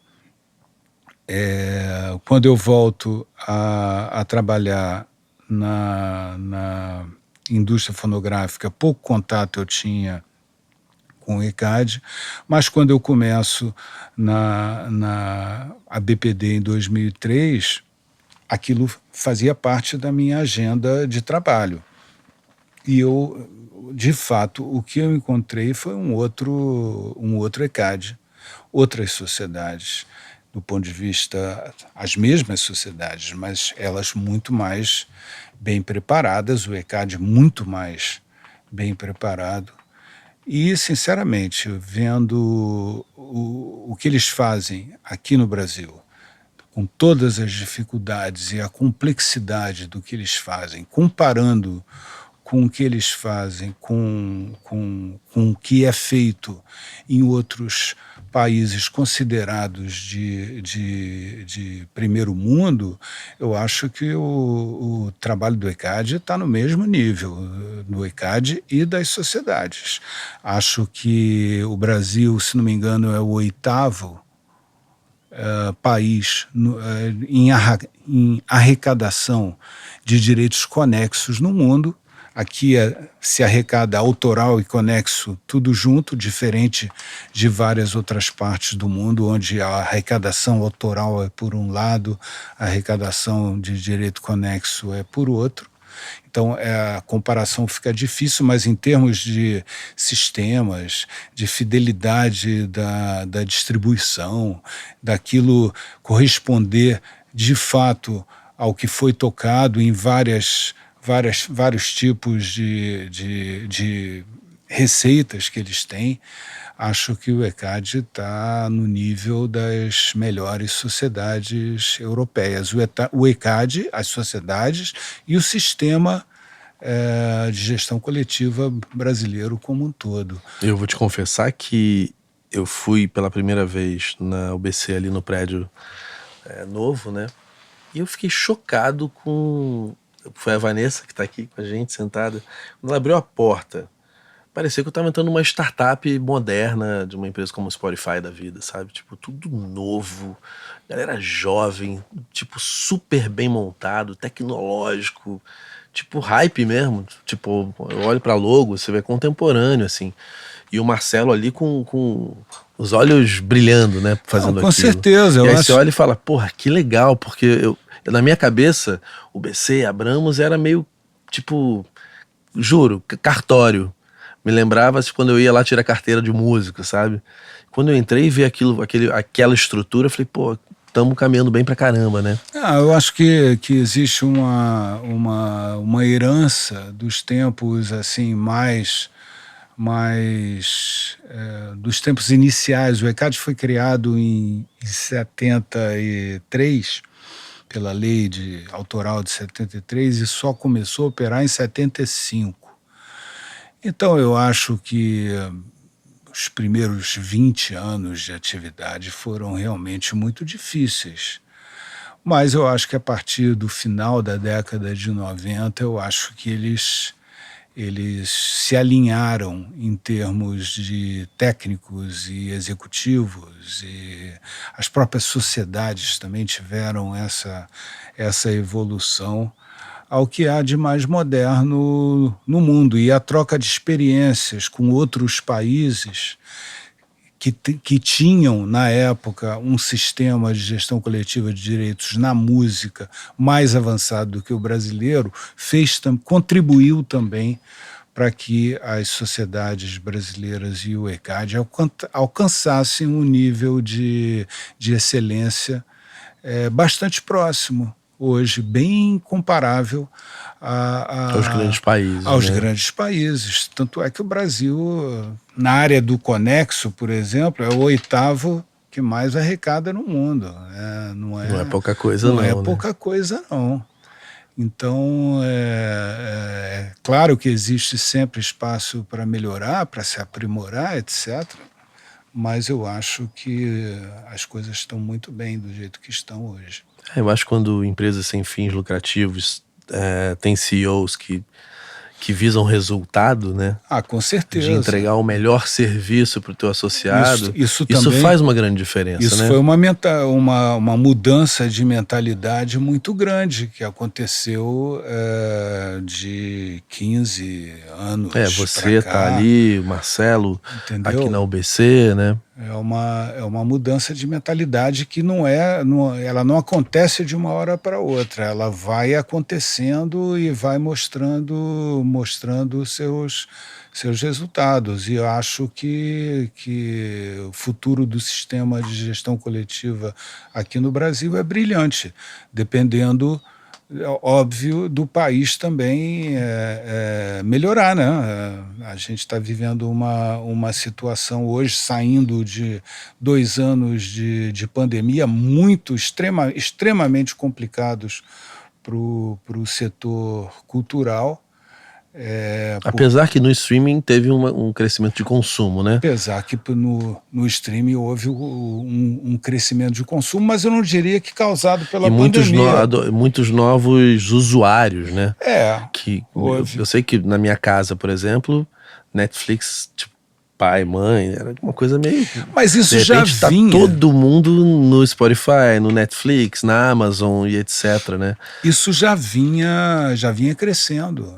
Quando eu volto a trabalhar na indústria fonográfica, pouco contato eu tinha com o ECAD, mas quando eu começo na ABPD em 2003, aquilo fazia parte da minha agenda de trabalho. E eu, de fato, o que eu encontrei foi um outro ECAD, outras sociedades, do ponto de vista, as mesmas sociedades, mas elas muito mais bem preparadas, o ECAD muito mais bem preparado. E, sinceramente, vendo o que eles fazem aqui no Brasil, com todas as dificuldades e a complexidade do que eles fazem, comparando com o que eles fazem com o que é feito em outros países considerados de primeiro mundo, eu acho que o trabalho do ECAD está no mesmo nível, do ECAD e das sociedades. Acho que o Brasil, se não me engano, é o 8º país em arrecadação de direitos conexos no mundo. Aqui se arrecada autoral e conexo tudo junto, diferente de várias outras partes do mundo, onde a arrecadação autoral é por um lado, a arrecadação de direito conexo é por outro. Então, a comparação fica difícil, mas em termos de sistemas, de fidelidade da distribuição, daquilo corresponder de fato ao que foi tocado em vários tipos de receitas que eles têm, acho que o ECAD está no nível das melhores sociedades europeias. O ECAD, as sociedades e o sistema de gestão coletiva brasileiro como um todo.
Eu vou te confessar que eu fui pela primeira vez na UBC ali no prédio novo, né? E eu fiquei chocado com... Foi a Vanessa que está aqui com a gente, sentada. Quando ela abriu a porta, parecia que eu estava entrando numa startup moderna de uma empresa como o Spotify da vida, sabe? Tipo, tudo novo, galera jovem, tipo, super bem montado, tecnológico, tipo, hype mesmo. Tipo, eu olho pra logo, você vê contemporâneo, assim. E o Marcelo ali com os olhos brilhando, né? Fazendo aquilo.
Com certeza.
E aí você olha e fala, porra, que legal, porque na minha cabeça, o BC, Abramos, era meio, tipo, juro, cartório. Me lembrava quando eu ia lá tirar carteira de músico, sabe? Quando eu entrei e vi aquela estrutura, eu falei, pô, estamos caminhando bem pra caramba, né?
Eu acho que existe uma herança dos tempos, assim, mais dos tempos iniciais. O ECAD foi criado em 73, pela lei autoral de 73, e só começou a operar em 75. Então eu acho que os primeiros 20 anos de atividade foram realmente muito difíceis. Mas eu acho que a partir do final da década de 90, eu acho que eles se alinharam em termos de técnicos e executivos, e as próprias sociedades também tiveram essa evolução ao que há de mais moderno no mundo. E a troca de experiências com outros países que tinham, na época, um sistema de gestão coletiva de direitos na música mais avançado do que o brasileiro, contribuiu também para que as sociedades brasileiras e o ECAD alcançassem um nível de excelência bastante próximo, hoje, bem comparável
aos grandes países.
Aos grandes países. Tanto é que o Brasil, na área do conexo, por exemplo, é o 8º que mais arrecada no mundo. Não é
pouca coisa, não.
Não é pouca coisa, não. Então, é claro que existe sempre espaço para melhorar, para se aprimorar, etc., mas eu acho que as coisas estão muito bem do jeito que estão hoje.
Eu acho que quando empresas sem fins lucrativos têm CEOs que visam resultado, né?
Com certeza.
De entregar o melhor serviço para o teu associado.
Isso
também, faz uma grande diferença,
isso, né? Foi uma mudança de mentalidade muito grande que aconteceu de 15 anos
você tá ali, o Marcelo, entendeu? Aqui na UBC, né?
É uma mudança de mentalidade que ela não acontece de uma hora para outra. Ela vai acontecendo e vai mostrando seus resultados. E eu acho que o futuro do sistema de gestão coletiva aqui no Brasil é brilhante, dependendo, óbvio, do país também melhorar, né? A gente está vivendo uma situação hoje, saindo de 2 anos de pandemia extremamente complicados para o setor cultural.
Apesar que no streaming teve um crescimento de consumo, né?
Apesar que no streaming houve um crescimento de consumo, mas eu não diria que causado pela pandemia.
Muitos novos usuários, né?
Houve.
Eu sei que na minha casa, por exemplo, Netflix pai, mãe, era uma coisa meio...
Mas isso
de
já
repente, tá
vinha.
todo mundo no Spotify, no Netflix, na Amazon e etc, né?
Isso já vinha crescendo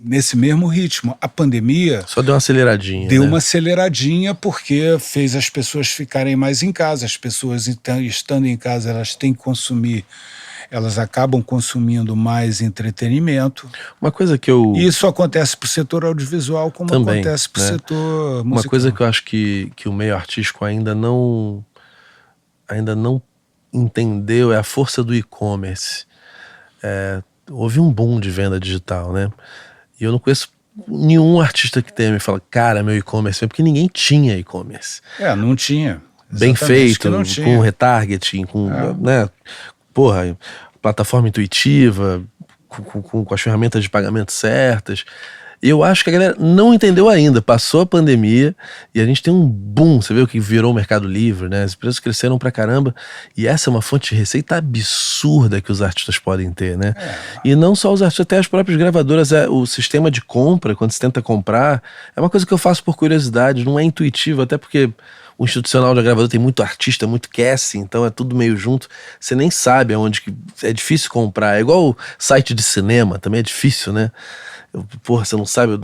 nesse mesmo ritmo. A pandemia
Só deu uma aceleradinha,
deu
né?
uma aceleradinha porque fez as pessoas ficarem mais em casa. As pessoas, estando em casa, elas têm que consumir, elas acabam consumindo mais entretenimento.
Uma coisa que eu...
E isso acontece para o setor audiovisual como
Também,
acontece para o
né?
setor musical.
Uma coisa que eu acho que o meio artístico ainda não entendeu é a força do e-commerce. Houve um boom de venda digital, né? E eu não conheço nenhum artista que tenha me falado, cara, meu e-commerce, porque ninguém tinha e-commerce.
Não tinha.
Bem
Exatamente,
feito,
que não
com
tinha.
retargeting, com, né? Porra, plataforma intuitiva, com as ferramentas de pagamento certas. E eu acho que a galera não entendeu ainda. Passou a pandemia e a gente tem um boom. Você vê o que virou o Mercado Livre, né? As empresas cresceram pra caramba. E essa é uma fonte de receita absurda que os artistas podem ter, né? E não só os artistas, até as próprias gravadoras. O sistema de compra, quando você tenta comprar, é uma coisa que eu faço por curiosidade. Não é intuitivo, até porque o institucional da gravadora tem muito artista, muito casting, então é tudo meio junto. Você nem sabe aonde que... É difícil comprar. É igual o site de cinema, também é difícil, né? Porra, você não sabe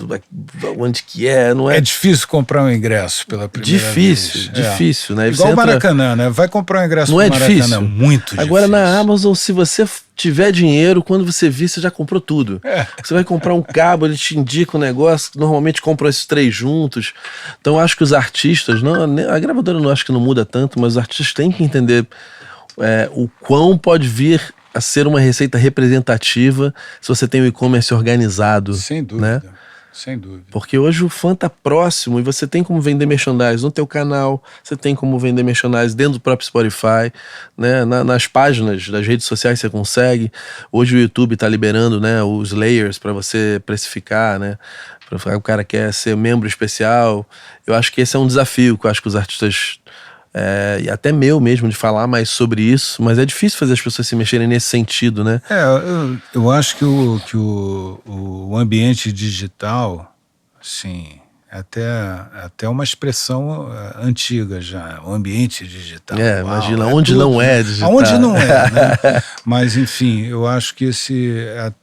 onde que é, não é?
É difícil comprar um ingresso pela primeira vez.
Difícil, né?
Igual o Maracanã, né? Vai comprar um ingresso
não
pro
é
Maracanã,
difícil.
Muito
Agora
difícil.
na Amazon, se você tiver dinheiro, quando você vir, você já comprou tudo. Você vai comprar um cabo, ele te indica um negócio, normalmente compram esses 3 juntos. Então eu acho que os artistas, a gravadora não acho que não muda tanto, mas os artistas têm que entender o quão pode vir a ser uma receita representativa se você tem o e-commerce organizado.
Sem dúvida,
né?
Sem dúvida.
Porque hoje o fã tá próximo e você tem como vender merchandise no teu canal, você tem como vender merchandise dentro do próprio Spotify, né? Nas páginas das redes sociais você consegue. Hoje o YouTube tá liberando, né, os layers para você precificar, né? O cara quer ser membro especial. Eu acho que esse é um desafio que eu acho que os artistas... e até meu mesmo de falar mais sobre isso, mas é difícil fazer as pessoas se mexerem nesse sentido, né?
Eu acho que o ambiente digital, sim, até uma expressão antiga já, o ambiente digital.
Imagina, onde não é digital.
Aonde não é, né? Mas, enfim, eu acho que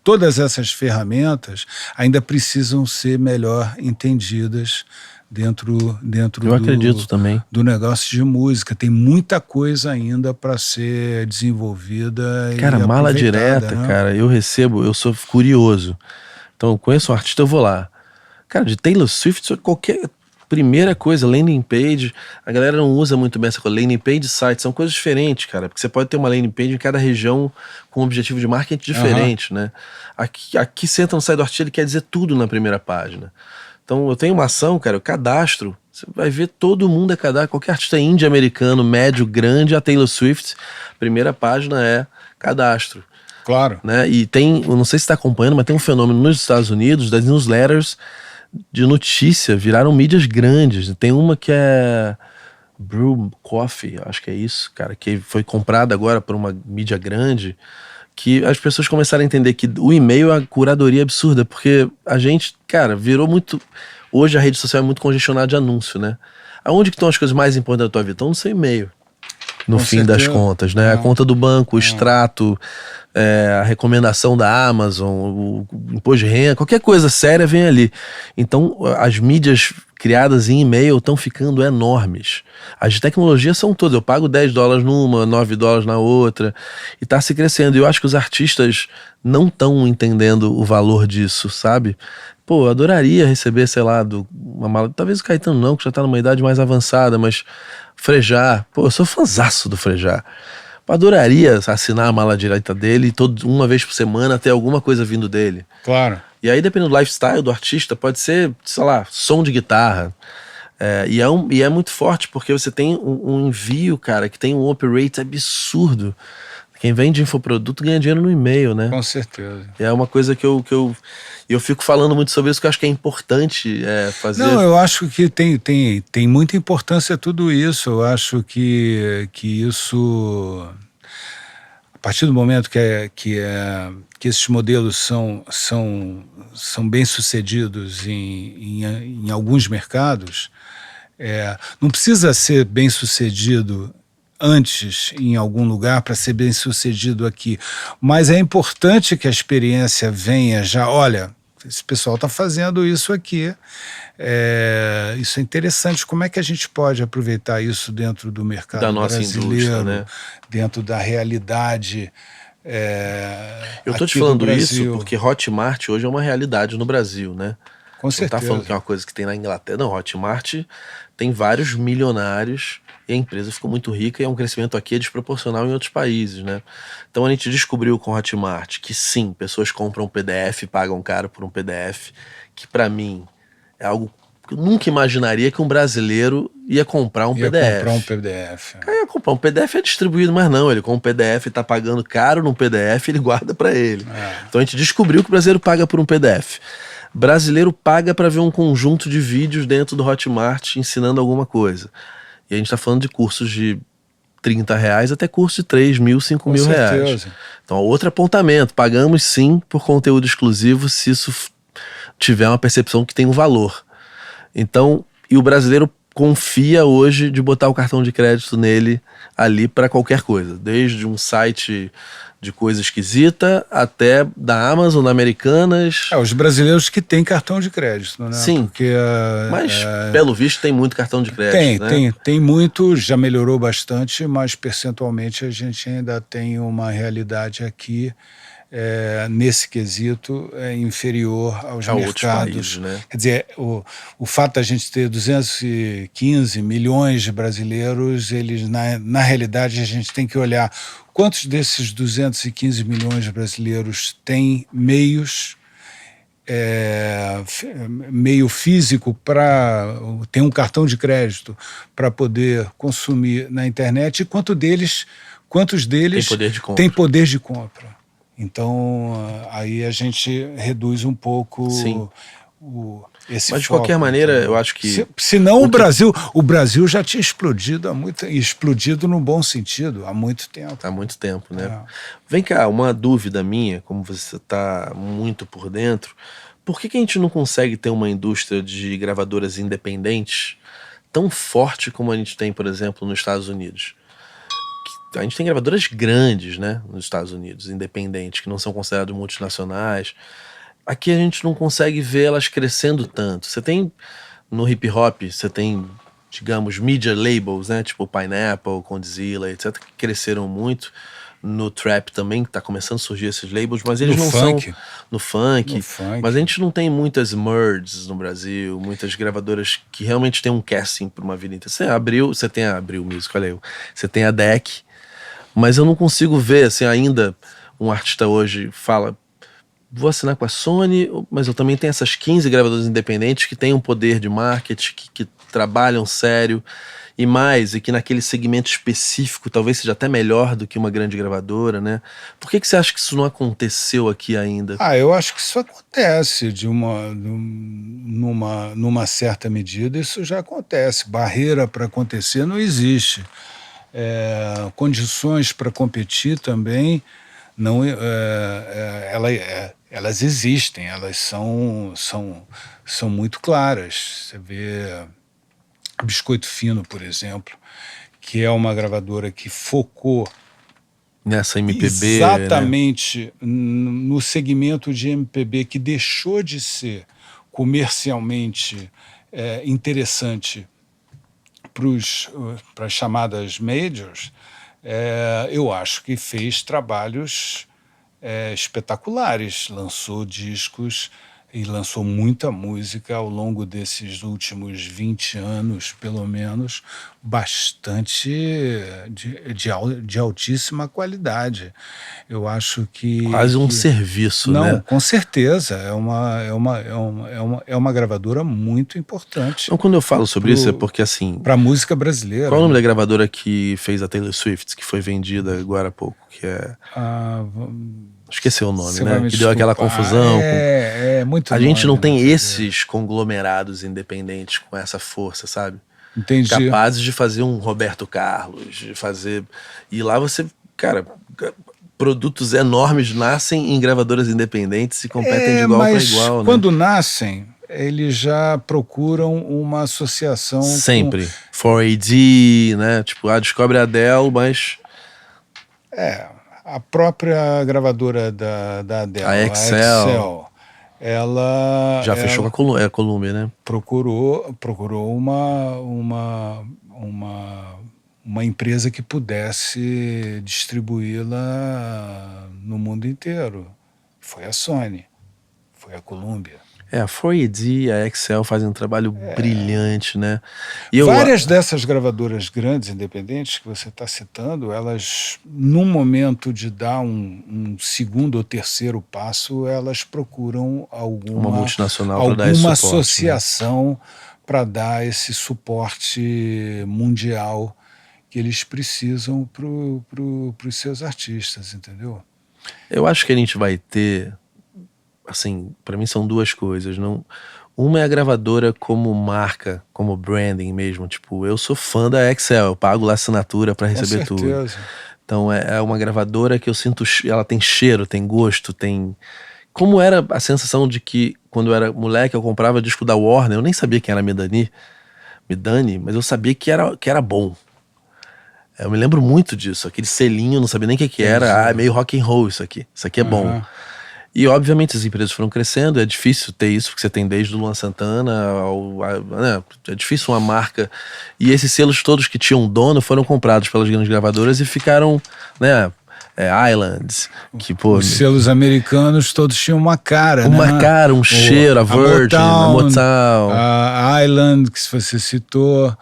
todas essas ferramentas ainda precisam ser melhor entendidas dentro
eu acredito também.
do negócio de música. Tem muita coisa ainda para ser desenvolvida.
Cara,
e
mala direta,
né?
cara, eu sou curioso. Então eu conheço um artista, eu vou lá. Cara, de Taylor Swift, qualquer primeira coisa, landing page, a galera não usa muito bem essa coisa, landing page e site, são coisas diferentes, cara, porque você pode ter uma landing page em cada região com um objetivo de marketing diferente, né? Aqui você entra no site do artista, ele quer dizer tudo na primeira página. Então eu tenho uma ação, cara, eu cadastro, você vai ver todo mundo é cadastro, qualquer artista indie americano, médio, grande, a Taylor Swift, primeira página é cadastro.
Claro.
Né? E tem, eu não sei se está acompanhando, mas tem um fenômeno nos Estados Unidos das newsletters de notícia, viraram mídias grandes. Tem uma que é Brew Coffee, acho que é isso, cara, que foi comprada agora por uma mídia grande, que as pessoas começaram a entender que o e-mail é uma curadoria absurda, porque a gente, cara, virou muito... Hoje a rede social é muito congestionada de anúncio, né? Aonde que estão as coisas mais importantes da tua vida? Estão no seu e-mail. No
Com
fim
certeza.
das contas, né? A conta do banco, o extrato, a recomendação da Amazon, o imposto de renda, qualquer coisa séria vem ali. Então, as mídias criadas em e-mail estão ficando enormes. As de tecnologia são todas. Eu pago $10 numa, $9 na outra, e tá se crescendo. E eu acho que os artistas não estão entendendo o valor disso, sabe? Pô, eu adoraria receber, sei lá, uma mala. Talvez o Caetano não, que já tá numa idade mais avançada, mas Frejá, pô, eu sou fãzaço do Frejá. Eu adoraria assinar a mala direta dele e uma vez por semana ter alguma coisa vindo dele.
Claro.
E aí, dependendo do lifestyle do artista, pode ser, sei lá, som de guitarra. E é muito forte, porque você tem um envio, cara, que tem um open rate absurdo. Quem vende infoproduto ganha dinheiro no e-mail, né?
Com certeza.
E é uma coisa que eu fico falando muito sobre isso, que eu acho que é importante fazer.
Não, eu acho que tem muita importância tudo isso. Eu acho que isso, a partir do momento que esses modelos são são bem-sucedidos em alguns mercados, não precisa ser bem-sucedido antes em algum lugar para ser bem-sucedido aqui, mas é importante que a experiência venha já, olha, esse pessoal está fazendo isso aqui, isso é interessante, como é que a gente pode aproveitar isso dentro do mercado
da nossa
brasileiro,
indústria, né?
dentro da realidade.
Eu tô te falando isso porque Hotmart hoje é uma realidade no Brasil, né?
Com
Você não tá
certeza.
falando que é uma coisa que tem na Inglaterra. Não, Hotmart tem vários milionários e a empresa ficou muito rica e é um crescimento aqui desproporcional em outros países, né? Então a gente descobriu com Hotmart que sim, pessoas compram um PDF, pagam caro por um PDF, que pra mim é algo que eu nunca imaginaria que um brasileiro ia comprar um PDF.
Comprar um PDF.
Ia comprar um PDF é distribuído, mas não, ele com um PDF tá pagando caro num PDF, ele guarda pra ele. Então a gente descobriu que o brasileiro paga por um PDF. Brasileiro paga para ver um conjunto de vídeos dentro do Hotmart ensinando alguma coisa. E a gente tá falando de cursos de R$30 até cursos de 3 mil, 5 mil reais. Então, outro apontamento, pagamos sim por conteúdo exclusivo se isso tiver uma percepção que tem um valor. Então, e o brasileiro confia hoje de botar o cartão de crédito nele ali para qualquer coisa, desde um site de coisa esquisita até da Amazon, da Americanas.
Os brasileiros que têm cartão de crédito, né?
Sim,
porque,
mas pelo visto tem muito cartão de crédito,
tem muito, já melhorou bastante, mas percentualmente a gente ainda tem uma realidade aqui nesse quesito inferior aos mercados.
Países, né?
Quer dizer, o fato da gente ter 215 milhões de brasileiros, eles na realidade a gente tem que olhar quantos desses 215 milhões de brasileiros têm meios, meio físico para ter um cartão de crédito para poder consumir na internet, e quantos deles têm poder de compra. Então, aí a gente reduz um pouco esse
Mas de
foco,
qualquer maneira, eu acho que...
Senão o Brasil já tinha explodido no bom sentido, há muito tempo.
Há muito tempo, né? Vem cá, uma dúvida minha, como você está muito por dentro, por que a gente não consegue ter uma indústria de gravadoras independentes tão forte como a gente tem, por exemplo, nos Estados Unidos? A gente tem gravadoras grandes, né, nos Estados Unidos, independentes, que não são consideradas multinacionais. Aqui a gente não consegue ver elas crescendo tanto. Você tem, no hip hop, você tem, digamos, media labels, né, tipo Pineapple, Condzilla, etc., que cresceram muito. No trap também, que tá começando a surgir esses labels, mas eles não são... No funk. Mas a gente não tem muitas merges no Brasil, muitas gravadoras que realmente tem um casting por uma vida inteira. Você tem a Abril Music, olha aí. Você tem a DEC, mas eu não consigo ver, assim, ainda um artista hoje fala, vou assinar com a Sony, mas eu também tenho essas 15 gravadoras independentes que têm um poder de marketing, que trabalham sério e que naquele segmento específico talvez seja até melhor do que uma grande gravadora, né? Por que você acha que isso não aconteceu aqui ainda?
Eu acho que isso acontece numa certa medida, isso já acontece. Barreira para acontecer não existe. Condições para competir também não, elas existem, elas são muito claras. Você vê Biscoito Fino, por exemplo, que é uma gravadora que focou
nessa MPB,
exatamente, né, no segmento de MPB, que deixou de ser comercialmente interessante para as chamadas majors. Eu acho que fez trabalhos espetaculares, lançou discos e lançou muita música ao longo desses últimos 20 anos, pelo menos, bastante de altíssima qualidade. Eu acho que...
Quase um serviço,
não,
né?
Não, com certeza. É uma gravadora muito importante.
Então, quando eu falo sobre isso, é porque, assim...
Para a música brasileira.
Qual é o nome da gravadora que fez a Taylor Swift, que foi vendida agora há pouco? Que é... Esqueci o nome, né? Que deu aquela confusão.
Muito
a gente não tem esses conglomerados independentes com essa força, sabe?
Entendi.
Capazes de fazer um Roberto Carlos, de fazer... E lá você, cara, produtos enormes nascem em gravadoras independentes e competem de igual para igual, né?
Quando nascem, eles já procuram uma associação
sempre. 4AD, né? Tipo, descobre a Adele, mas...
a própria gravadora da Adele,
A Excel,
ela...
já fechou com a Columbia, né?
Procurou uma empresa que pudesse distribuí-la no mundo inteiro. Foi a Sony, foi a Columbia.
A 4AD e a Excel fazem um trabalho brilhante, né?
Várias dessas gravadoras grandes, independentes, que você está citando, elas, no momento de dar um segundo ou terceiro passo, elas procuram
uma multinacional
alguma
para dar esse suporte,
associação, né, para dar esse suporte mundial que eles precisam para os seus artistas, entendeu?
Eu acho que a gente vai ter, assim, para mim são duas coisas, não? Uma é a gravadora como marca, como branding mesmo, tipo, eu sou fã da Excel, eu pago lá assinatura para receber tudo. Então é uma gravadora que eu sinto, ela tem cheiro, tem gosto, tem... Como era a sensação de que, quando eu era moleque, eu comprava disco da Warner, eu nem sabia quem era Midani, mas eu sabia que era bom. Eu me lembro muito disso, aquele selinho, não sabia nem o que era, é meio rock and roll isso aqui é bom. E obviamente as empresas foram crescendo, é difícil ter isso, porque você tem desde o Luan Santana, né, é difícil uma marca, e esses selos todos que tinham dono foram comprados pelas grandes gravadoras e ficaram, né, Islands, que, pô...
Os selos americanos todos tinham uma cara,
uma cara, um cheiro, a Virgin, a Motown,
a Island, que você citou...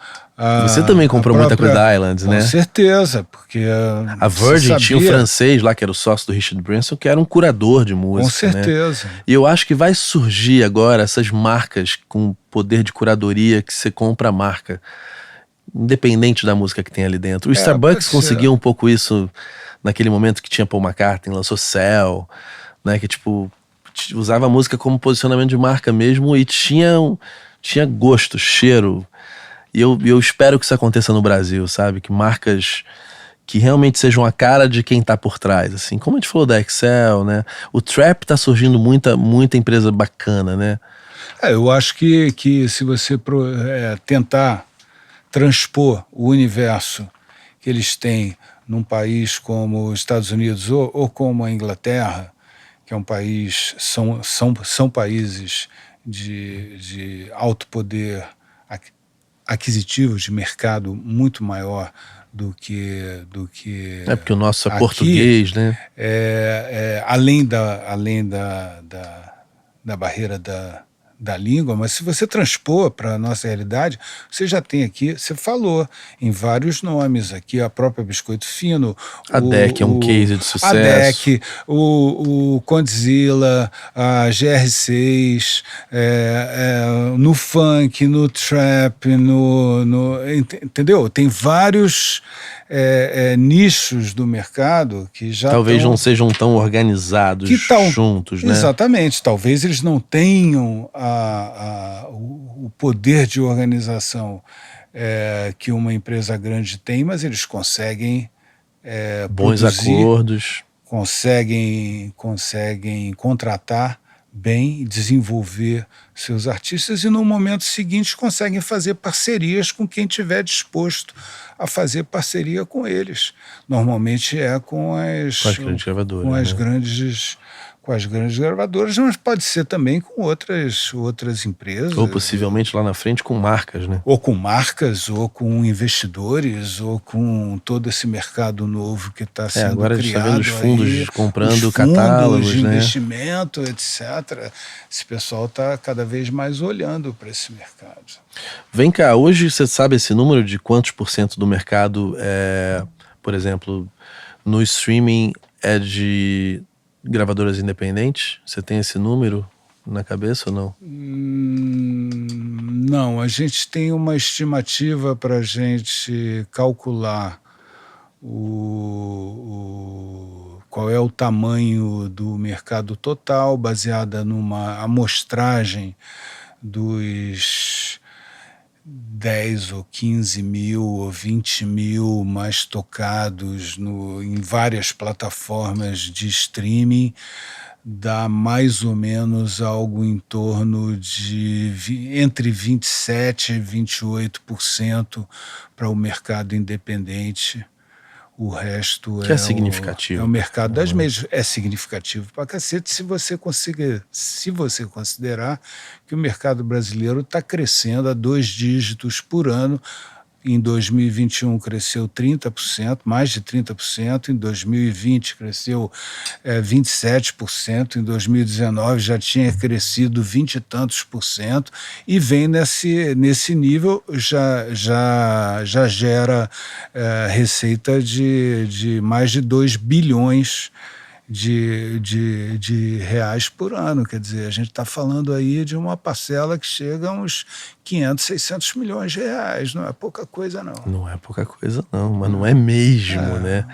Você também comprou muita coisa da Islands, né?
Com certeza, porque...
A Virgin tinha um francês lá, que era o sócio do Richard Branson, que era um curador de música,
com certeza.
Né? E eu acho que vai surgir agora essas marcas com poder de curadoria, que você compra a marca, independente da música que tem ali dentro. O Starbucks conseguiu um pouco isso naquele momento que tinha Paul McCartney, lançou Cell, né? Que, tipo, usava a música como posicionamento de marca mesmo e tinha gosto, cheiro. E eu espero que isso aconteça no Brasil, sabe? Que marcas que realmente sejam a cara de quem tá por trás, assim. Como a gente falou da Excel, né? O Trap tá surgindo muita empresa bacana, né?
Eu acho que se você tentar transpor o universo que eles têm num país como os Estados Unidos ou como a Inglaterra, que é um país, são países de alto poder aquisitivo, de mercado muito maior do que
porque o nosso é aqui, português, né?
Além da barreira da língua, mas se você transpor para a nossa realidade, você já tem aqui, você falou em vários nomes aqui, a própria Biscoito Fino,
a DEC é um case de sucesso,
a DEC, o Condzilla, a GR6, no funk, no trap, entendeu? Tem vários nichos do mercado que já
talvez não sejam tão organizados juntos, né?
Exatamente, talvez eles não tenham o poder de organização que uma empresa grande tem, mas eles conseguem
bons acordos,
conseguem contratar bem, desenvolver seus artistas e no momento seguinte conseguem fazer parcerias com quem estiver disposto a fazer parceria com eles. Normalmente com as
grandes gravadoras,
com as grandes gravadoras, mas pode ser também com outras empresas.
Ou possivelmente lá na frente com marcas, né?
Ou com marcas, ou com investidores, ou com todo esse mercado novo que está sendo
agora
criado.
Agora a gente está vendo os fundos comprando
os
catálogos,
de
né?
investimento, etc. Esse pessoal está cada vez mais olhando para esse mercado.
Vem cá, hoje você sabe esse número de quantos % do mercado, por exemplo, no streaming é de gravadoras independentes? Você tem esse número na cabeça ou não?
Não, a gente tem uma estimativa para a gente calcular qual é o tamanho do mercado total, baseada numa amostragem 10 ou 15 mil ou 20 mil mais tocados em várias plataformas de streaming, dá mais ou menos algo em torno de entre 27% e 28% para o mercado independente. O resto
que é significativo.
É o mercado das mídias. É significativo pra cacete se você considerar que o mercado brasileiro está crescendo a 2 dígitos por ano. Em 2021 cresceu 30%, mais de 30%. Em 2020 cresceu 27%. Em 2019 já tinha crescido 20 e tantos por cento. E vem nesse nível, já gera receita de mais de 2 bilhões de reais por ano. Quer dizer, a gente está falando aí de uma parcela que chega a uns 500, 600 milhões de reais. Não é pouca coisa, não.
Não é pouca coisa, não, mas não é mesmo, né?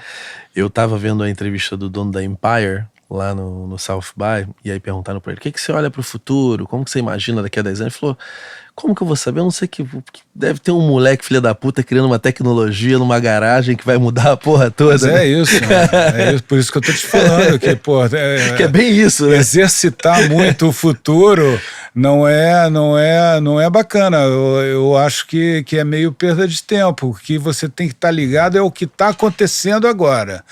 Eu tava vendo a entrevista do dono da Empire lá no South By, e aí perguntaram pra ele, o que você olha pro futuro? Como que você imagina daqui a 10 anos? Ele falou, como que eu vou saber? Eu não sei, que deve ter um moleque filho da puta criando uma tecnologia numa garagem que vai mudar a porra toda.
Mas é isso, né? É isso, por isso que eu tô te falando, que, pô,
que é bem isso, né?
Exercitar muito o futuro não é bacana. Eu acho que é meio perda de tempo. O que você tem que estar ligado é o que está acontecendo agora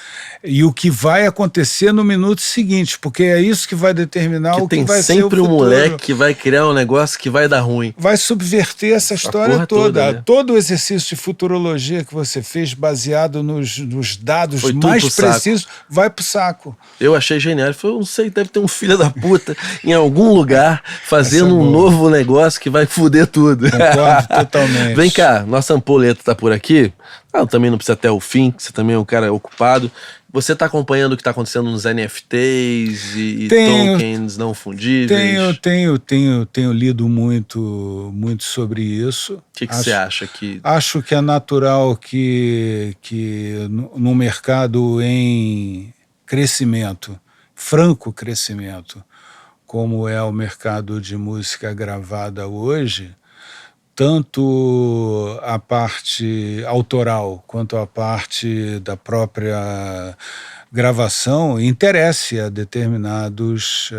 e o que vai acontecer no minuto seguinte, porque é isso que vai determinar o que vai ser o futuro.
Tem sempre um moleque que vai criar um negócio que vai dar ruim.
Vai subverter essa história toda. Né? Todo o exercício de futurologia que você fez baseado nos dados mais precisos vai pro saco.
Eu achei genial. Ele falou, eu não sei, deve ter um filho da puta em algum lugar fazendo um novo negócio que vai foder tudo.
Concordo totalmente.
Vem cá, nossa ampoleta tá por aqui. Também não precisa até o fim, você também é um cara ocupado. Você está acompanhando o que está acontecendo nos NFTs e tokens não fundíveis?
Tenho lido muito sobre isso.
O que você acha que...
Acho que é natural que no mercado em crescimento, franco crescimento, como é o mercado de música gravada hoje, tanto a parte autoral quanto a parte da própria gravação interesse a determinados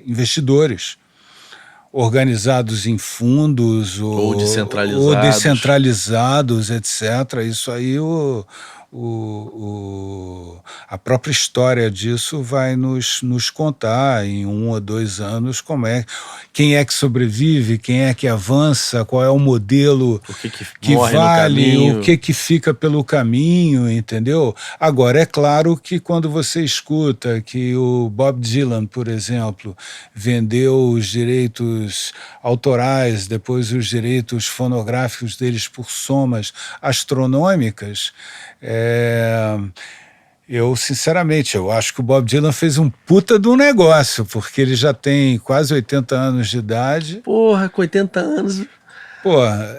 investidores organizados em fundos ou descentralizados, etc. Isso aí a própria história disso vai nos contar em 1 ou 2 anos quem é que sobrevive, quem é que avança, qual é o modelo que vale, o que fica pelo caminho, entendeu? Agora, é claro que quando você escuta que o Bob Dylan, por exemplo, vendeu os direitos autorais, depois os direitos fonográficos deles por somas astronômicas, eu, sinceramente, eu acho que o Bob Dylan fez um puta de um negócio, porque ele já tem quase 80 anos de idade.
Porra, com 80 anos...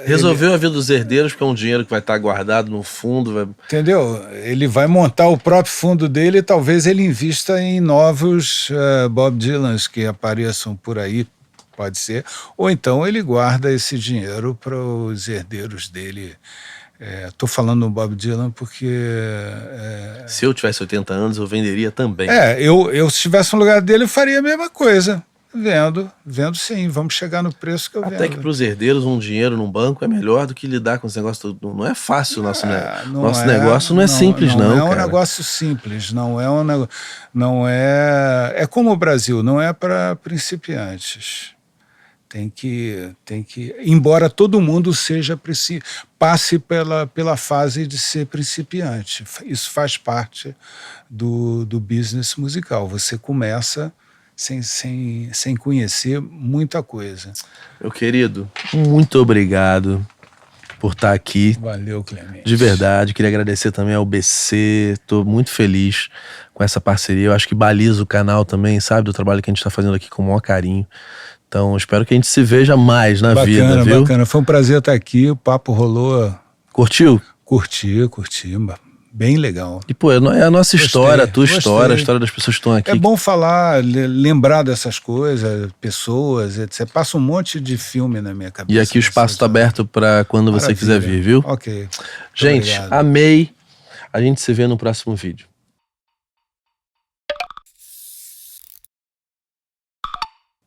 Resolveu a vida dos herdeiros, porque é um dinheiro que vai estar guardado no fundo.
Entendeu? Ele vai montar o próprio fundo dele e talvez ele invista em novos Bob Dylans que apareçam por aí, pode ser. Ou então ele guarda esse dinheiro para os herdeiros dele. Estou falando no Bob Dylan porque...
Se eu tivesse 80 anos, eu venderia também.
Eu se estivesse no lugar dele, eu faria a mesma coisa. Vendo sim, vamos chegar no preço que eu vendo.
Até que para os herdeiros um dinheiro num banco é melhor do que lidar com esse negócio. Não é fácil o nosso negócio, não é simples não,
não é um
cara.
negócio simples, é como o Brasil, não é para principiantes. Tem que, embora todo mundo passe pela fase de ser principiante, isso faz parte do business musical. Você começa sem conhecer muita coisa.
Meu querido, muito obrigado por estar aqui.
Valeu, Clemente.
De verdade, queria agradecer também ao BC, estou muito feliz com essa parceria. Eu acho que baliza o canal também, sabe, do trabalho que a gente está fazendo aqui com o maior carinho. Então, espero que a gente se veja mais na vida, viu?
Bacana, foi um prazer estar aqui, o papo rolou.
Curtiu?
Curti, bem legal.
E, pô, é a nossa história, a tua
gostei.
história, a história das pessoas que estão aqui.
É bom falar, lembrar dessas coisas, pessoas, etc. Passa um monte de filme na minha cabeça.
E aqui o espaço está aberto para quando você quiser vir, viu?
Ok.
Gente,
obrigado.
amei. A gente se vê no próximo vídeo.